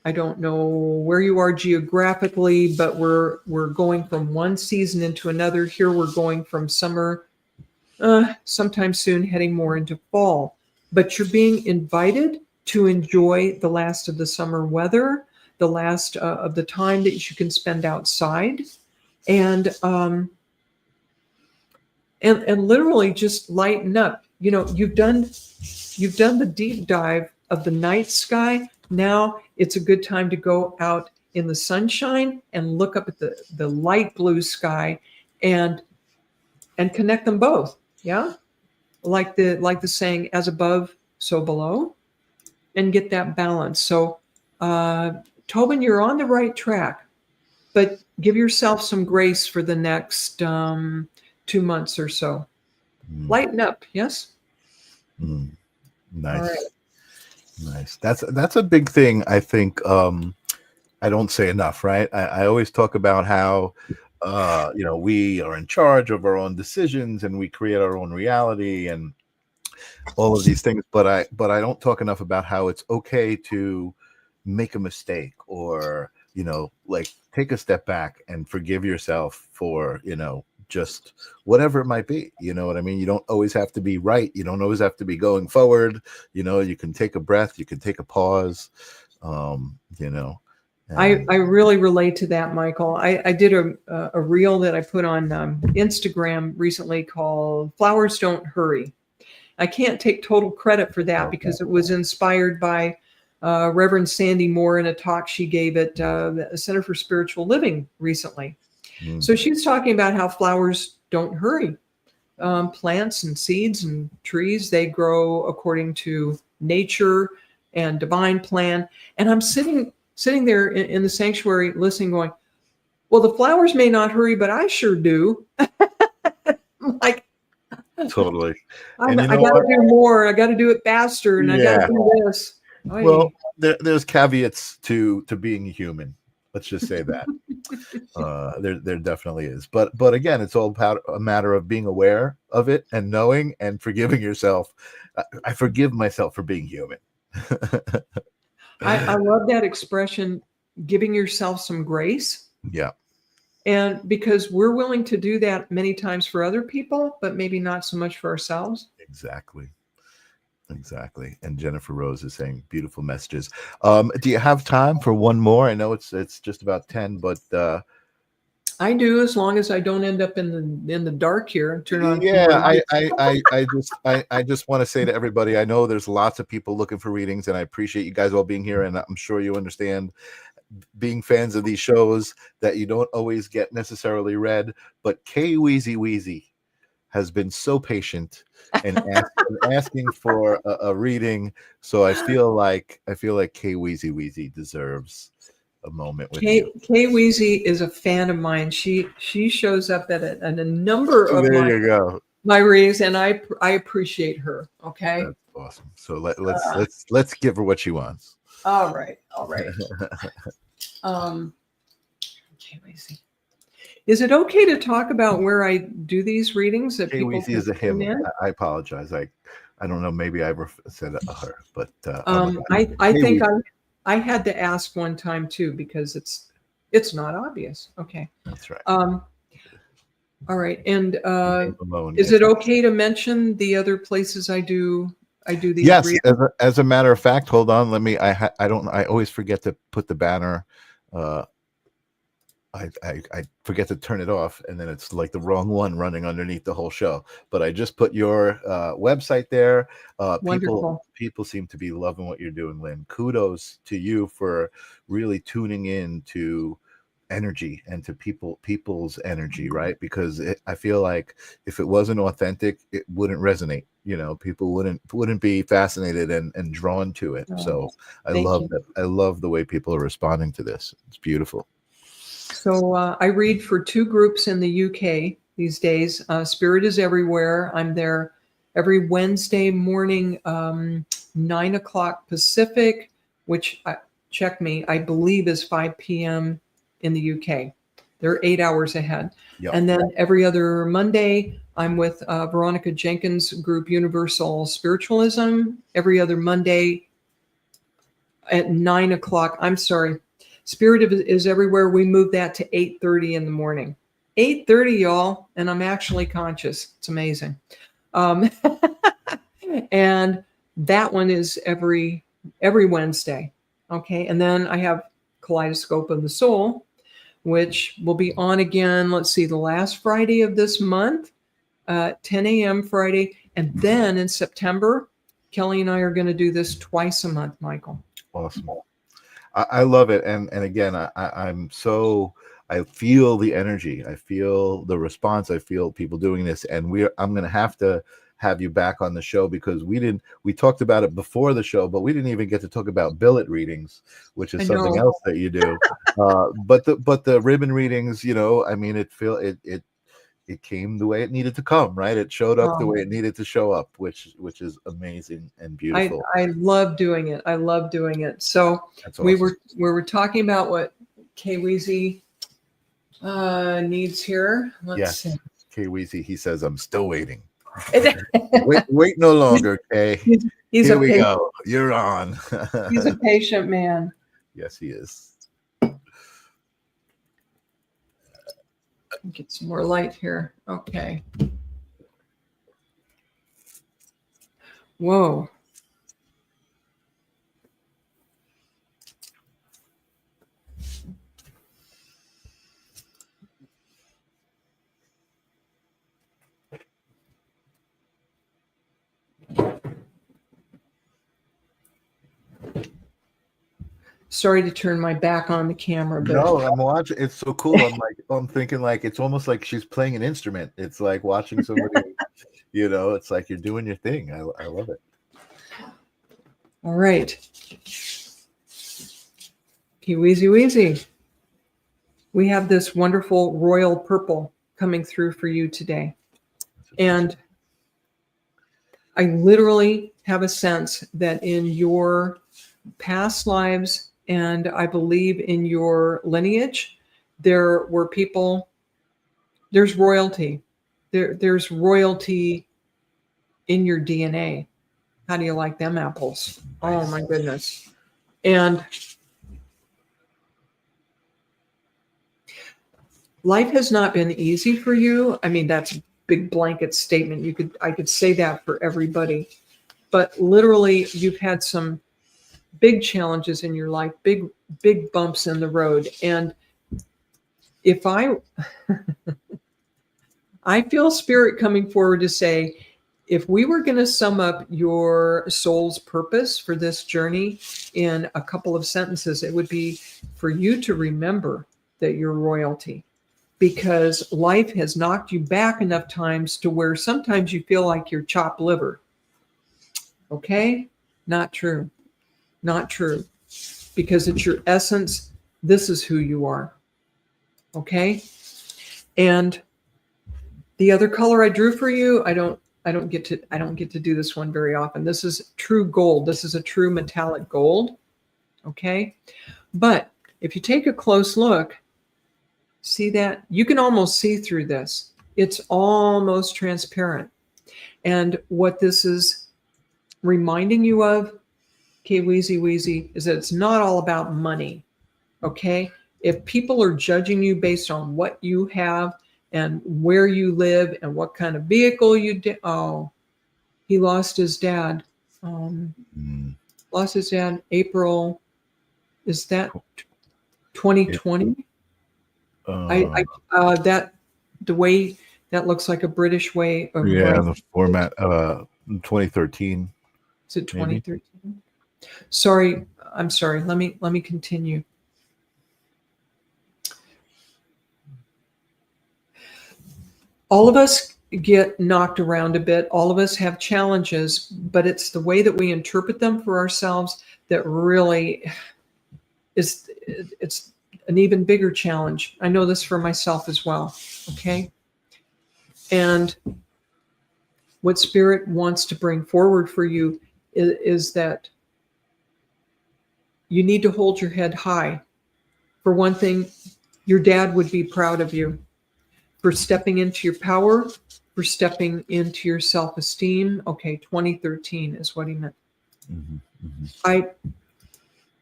I don't know where you are geographically, but we're going from one season into another. Here we're going from summer, sometime soon, heading more into fall. But you're being invited to enjoy the last of the summer weather, the last of the time that you can spend outside, and literally just lighten up. You've done the deep dive of the night sky. Now it's a good time to go out in the sunshine and look up at the light blue sky and connect them both. Yeah. Like the saying, as above, so below, and get that balance. So, Tobin, you're on the right track, but give yourself some grace for the next 2 months or so. Lighten up. Yes. Nice. All right. Nice. That's a big thing. I think I don't say enough, right? I always talk about how we are in charge of our own decisions and we create our own reality and all of these things. But I don't talk enough about how it's okay to make a mistake or take a step back and forgive yourself for just whatever it might be. You know what I mean? You don't always have to be right. You don't always have to be going forward. You can take a breath. You can take a pause. I really relate to that, Michael. I did a reel that I put on Instagram recently called Flowers Don't Hurry. I can't take total credit for that because it was inspired by Reverend Sandy Moore in a talk she gave at the Center for Spiritual Living recently. So she was talking about how flowers don't hurry. Plants and seeds and trees, they grow according to nature and divine plan. And I'm sitting there in the sanctuary listening, going, well, the flowers may not hurry, but I sure do. Like, totally. I got to do more. I got to do it faster, and I got to do this. Well, there's caveats to being human. Let's just say that. There definitely is. But again, it's all about a matter of being aware of it and knowing and forgiving yourself. I forgive myself for being human. I love that expression, giving yourself some grace. Yeah. And because we're willing to do that many times for other people, but maybe not so much for ourselves. Exactly. Exactly. And Jennifer Rose is saying beautiful messages. Do you have time for one more? I know it's just about 10, but I do, as long as I don't end up in the dark here. Turn on some yeah, more lights. I just want to say to everybody, I know there's lots of people looking for readings, and I appreciate you guys all being here, and I'm sure you understand, being fans of these shows, that you don't always get necessarily read, but K Weezy Weezy has been so patient and asking for a reading. So I feel like K Weezy Weezy deserves a moment with you. Kay Weezy is a fan of mine. She shows up at a number of There you go. my readings, and I appreciate her. Okay. That's awesome. So let's give her what she wants. All right. Kay Weezy. Is it okay to talk about where I do these readings that Kay people Weezy is a can him. in? I apologize. I don't know. Maybe I said it to her, but I think I had to ask one time too, because it's not obvious. Okay. That's right. All right. And Alone, is it okay to mention the other places I do these yes, readings? as a matter of fact, hold on. Let me. I always forget to put the banner. I forget to turn it off, and then it's like the wrong one running underneath the whole show. But I just put your website there. Wonderful. People seem to be loving what you're doing, Lynn. Kudos to you for really tuning in to energy and to people's energy, right? Because I feel like if it wasn't authentic, it wouldn't resonate. People wouldn't be fascinated and drawn to it. So I love that. I love the way people are responding to this. It's beautiful. So I read for 2 groups in the UK these days. Spirit is Everywhere. I'm there every Wednesday morning, 9 o'clock Pacific, which, check me, I believe is 5 p.m. in the UK. They're 8 hours ahead. Yep. And then every other Monday, I'm with Veronica Jenkins' group Universal Spiritualism. Every other Monday at 9 o'clock. I'm sorry. Spirit is Everywhere. We moved that to 8:30 in the morning. 8:30, y'all, and I'm actually conscious. It's amazing. And that one is every Wednesday. Okay, and then I have Kaleidoscope of the Soul, which will be on again. Let's see, the last Friday of this month, 10 a.m. Friday, and then in September, Kelly and I are going to do this twice a month, Michael. Awesome. I love it, and again, I'm so, I feel the energy, I feel the response, I feel people doing this, and I'm going to have you back on the show, because we talked about it before the show, but we didn't even get to talk about billet readings, which is something else that you do. But the ribbon readings, I mean, it came the way it needed to come, right? It showed up the way it needed to show up, which is amazing and beautiful. I love doing it. I love doing it. So awesome. we were talking about what K Weezy needs here. Let's see. K Weezy, he says, I'm still waiting. wait no longer, Kay. Here we go. You're on. He's a patient man. Yes, he is. Get some more light here. Okay. Whoa. Sorry to turn my back on the camera, but no, I'm watching. It's so cool. I'm thinking like it's almost like she's playing an instrument. It's like watching somebody, it's like you're doing your thing. I love it. All right. Okay, Weezy. We have this wonderful royal purple coming through for you today. And I literally have a sense that in your past lives, and I believe in your lineage, there were people, there's royalty. There's royalty in your DNA. How do you like them apples? Oh my goodness. And life has not been easy for you. I mean, that's a big blanket statement. I could say that for everybody. But literally, you've had some big challenges in your life, big bumps in the road. And if I feel spirit coming forward to say, if we were going to sum up your soul's purpose for this journey in a couple of sentences, it would be for you to remember that you're royalty, because life has knocked you back enough times to where sometimes you feel like you're chopped liver. Okay? Not true. Not true. Because it's your essence. This is who you are. Okay? And the other color I drew for you, I don't get to do this one very often. This is true gold. This is a true metallic gold. Okay? But if you take a close look, see that? You can almost see through this. It's almost transparent. And what this is reminding you of, okay, Wheezy, is that it's not all about money. Okay? If people are judging you based on what you have and where you live and what kind of vehicle you did. Oh, he lost his dad. Lost his dad April. Is that 2020? That the way that looks like a British way of writing. The format 2013. Is it 2013? Maybe? Sorry, I'm sorry. Let me continue. All of us get knocked around a bit. All of us have challenges, but it's the way that we interpret them for ourselves that really it's an even bigger challenge. I know this for myself as well. Okay. And what Spirit wants to bring forward for you is that you need to hold your head high. For one thing, your dad would be proud of you for stepping into your power, for stepping into your self-esteem. Okay, 2013 is what he meant.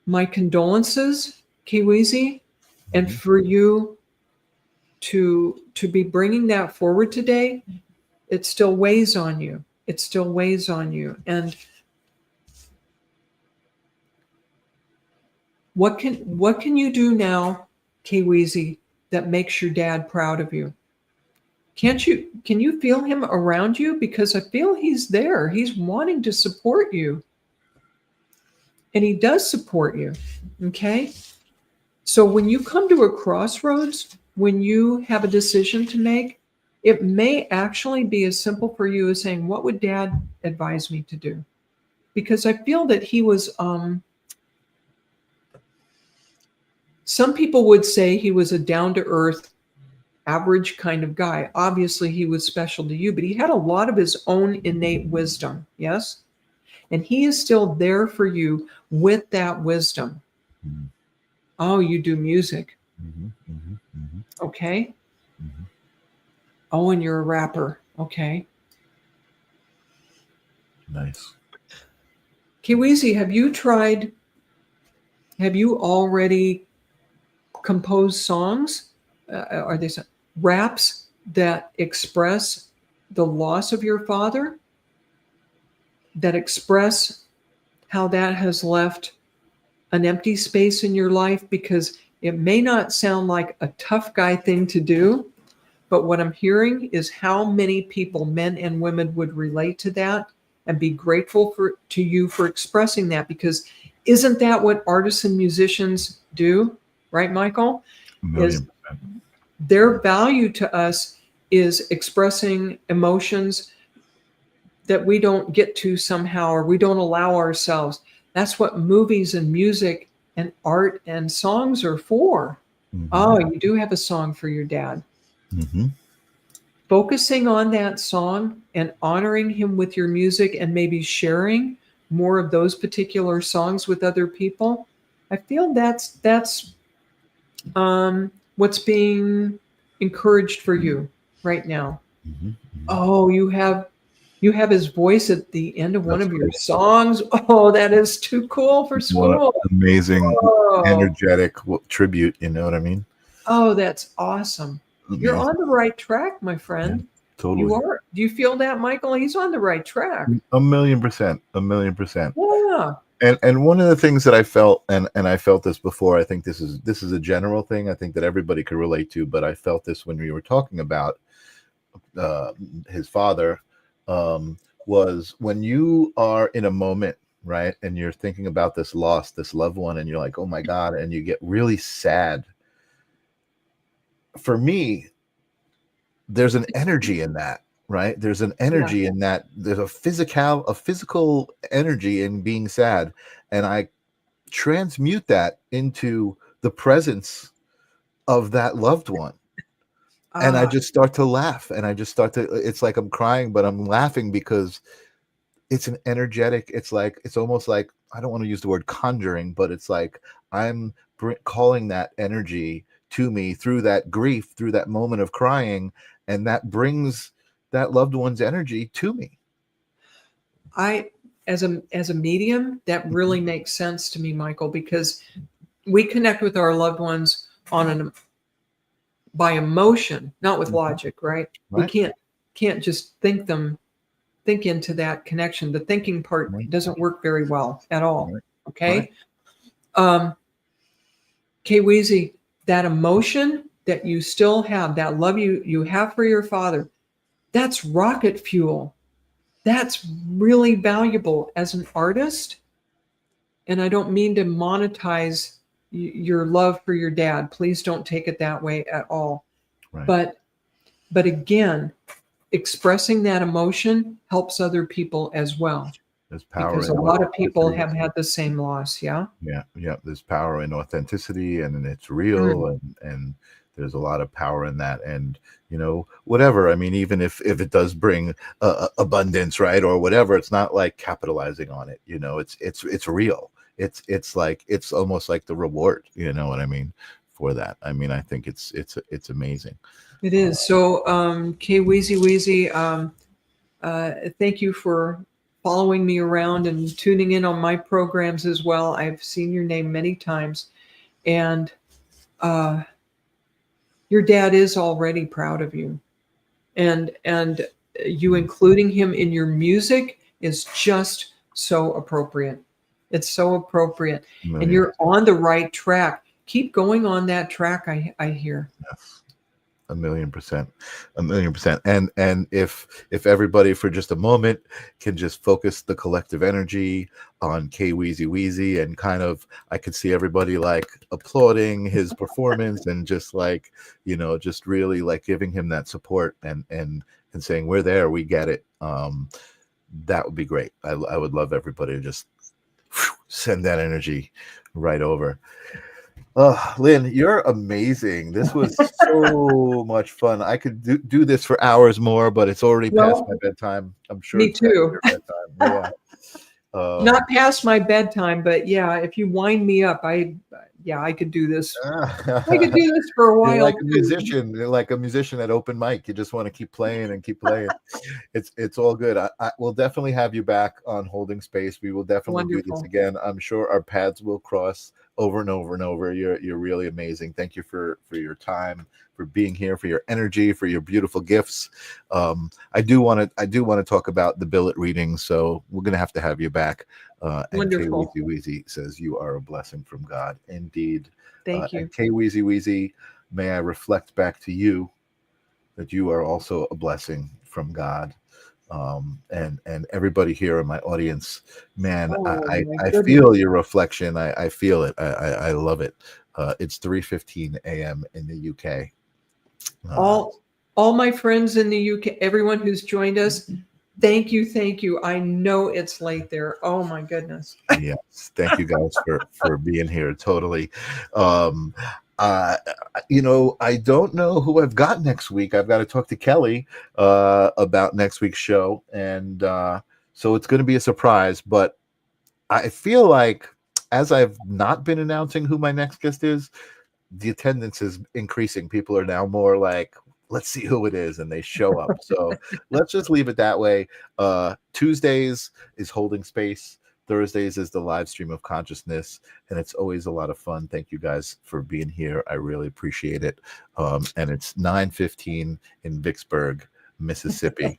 My condolences, Kiwizi, and for you to be bringing that forward today. It still weighs on you. It still weighs on you. And what can you do now, Kiwizi, that makes your dad proud of you? Can you feel him around you? Because I feel he's there. He's wanting to support you. And he does support you. Okay? So when you come to a crossroads, when you have a decision to make, it may actually be as simple for you as saying, what would Dad advise me to do? Because I feel that he was, some people would say he was a down-to-earth, average kind of guy. Obviously, he was special to you, but he had a lot of his own innate wisdom, yes? And he is still there for you with that wisdom. Mm-hmm. Oh, you do music. Mm-hmm, mm-hmm, mm-hmm. Okay. Mm-hmm. Oh, and you're a rapper. Okay. Nice. Kiwizi, have you already composed songs? Are they raps that express the loss of your father? That express how that has left an empty space in your life? Because it may not sound like a tough guy thing to do, but what I'm hearing is how many people, men and women, would relate to that and be grateful to you for expressing that. Because isn't that what artists and musicians do? Right, Michael? Is their value to us is expressing emotions that we don't get to somehow, or we don't allow ourselves. That's what movies and music and art and songs are for. Mm-hmm. Oh, you do have a song for your dad. Mm-hmm. Focusing on that song and honoring him with your music, and maybe sharing more of those particular songs with other people. I feel that's what's being encouraged for you right now. Mm-hmm. Mm-hmm. Oh, you have You have his voice at the end of one That's of your great. songs. Oh, that is too cool for What an school. amazing, Oh, energetic tribute. You know what I mean? oh, that's awesome. You're Amazing. on the right track, my Yeah, friend. You totally. are. Do you feel that, Michael? He's on the right track. 1,000,000%. 1,000,000%. Yeah. And one of the things that I felt, and I felt this before, I think this is a general thing. I think that everybody could relate to, but I felt this when we were talking about uh, his father, was when you are in a moment, right, and you're thinking about this loss, this loved one, and you're like, oh my God, and you get really sad. For me, there's an energy in that, right? There's an Yeah. energy in that. There's a physical energy in being sad, and I transmute that into the presence of that loved one. And I Ah, just start to laugh, and I just start to, it's like I'm crying, but I'm laughing because it's an energetic, it's almost like, I don't want to use the word conjuring, but it's like I'm calling that energy to me through that grief, through that moment of crying, and that brings that loved one's energy to me. I as a medium, that really Mhm. makes sense to me, Michael, because we connect with our loved ones on an by emotion, not with Mhm. logic, right? We Right. can't just think into that connection. The thinking part Right. doesn't work very well at all. Right. Right. Okay. Um, Kay Weezy, that emotion that you still have, that love you have for your father, that's rocket fuel. That's really valuable as an artist. And I don't mean to monetize your love for your dad. Please don't take it that way at all. Right. But again, expressing that emotion helps other people as well, There's power because a in lot of people authenticity. have had the same loss. Yeah. Yeah, yeah. There's power in authenticity, and it's Mm. real, and there's a lot of power in that. And whatever. I mean, even if it does bring abundance, right, or whatever, it's not like capitalizing on it. It's real. It's like, it's almost like the reward. You know what I mean? For that. I mean, I think it's amazing. It Uh, is. So, Kay Weezy Weezy, thank you for following me around and tuning in on my programs as well. I've seen your name many times, and uh, your dad is already proud of you, and you including him in your music is just so appropriate. It's so appropriate, and Million. you're on the right track. Keep going on that track. I hear. 1,000,000%. 1,000,000%. And if everybody for just a moment can just focus the collective energy on K Weezy Weezy, and kind of, I could see everybody like applauding his performance, and just like, just really like giving him that support, and saying, we're there, we get it. That would be great. I would love everybody to just send that energy right over. Oh, Lynn, you're amazing. This was so much fun. I could do this for hours more, but it's already past my Well, bedtime. I'm sure me it's past too. your bedtime. Yeah. Not past my bedtime, but yeah, if you wind me up, I could do this. I could do this for a You're while like a too. musician. You're like a musician at open mic. You just want to keep playing and keep playing. It's all good. I will definitely have you back on Holding Space. We will definitely do this Wonderful. again. I'm sure our paths will cross over and over and over. You're really amazing. Thank you for your time, for being here, for your energy, for your beautiful gifts. I do want to talk about the billet reading, so we're gonna have to have you back. And K Wonderful. Weezy Weezy says you are a blessing from God, indeed. Thank you. And K Weezy Weezy, may I reflect back to you that you are also a blessing from God. And everybody here in my audience, man, Oh I, my I goodness. feel your reflection. I feel it. I love it. It's 3:15 a.m. in the UK. Uh, All my friends in the UK, everyone who's joined us, thank you, thank you. I know it's late there. Oh my goodness. yes, thank you guys for being here. Totally. Um, uh, I don't know who I've got next week. I've got to talk to Kelly about next week's show, and so it's going to be a surprise. But I feel like, as I've not been announcing who my next guest is, the attendance is increasing. People are now more like, let's see who it is, and they show up. So let's just leave it that way. Tuesdays is holding space. Thursdays is the live stream of consciousness, and it's always a lot of fun. Thank you guys for being here. I really appreciate it. And it's 9:15 in Vicksburg, Mississippi.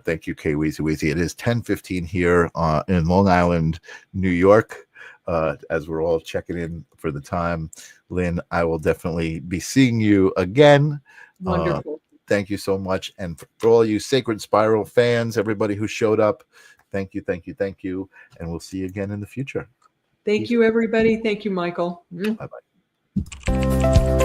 Thank you, Kay Weezy Weezy. It is 10:15 here in Long Island, New York. As we're all checking in for the time. Lynn, I will definitely be seeing you again. Wonderful. Thank you so much. And for all you Sacred Spiral fans, everybody who showed up, thank you, thank you, thank you. And we'll see you again in the future. Thank you, everybody. Thank you, Michael. Bye-bye.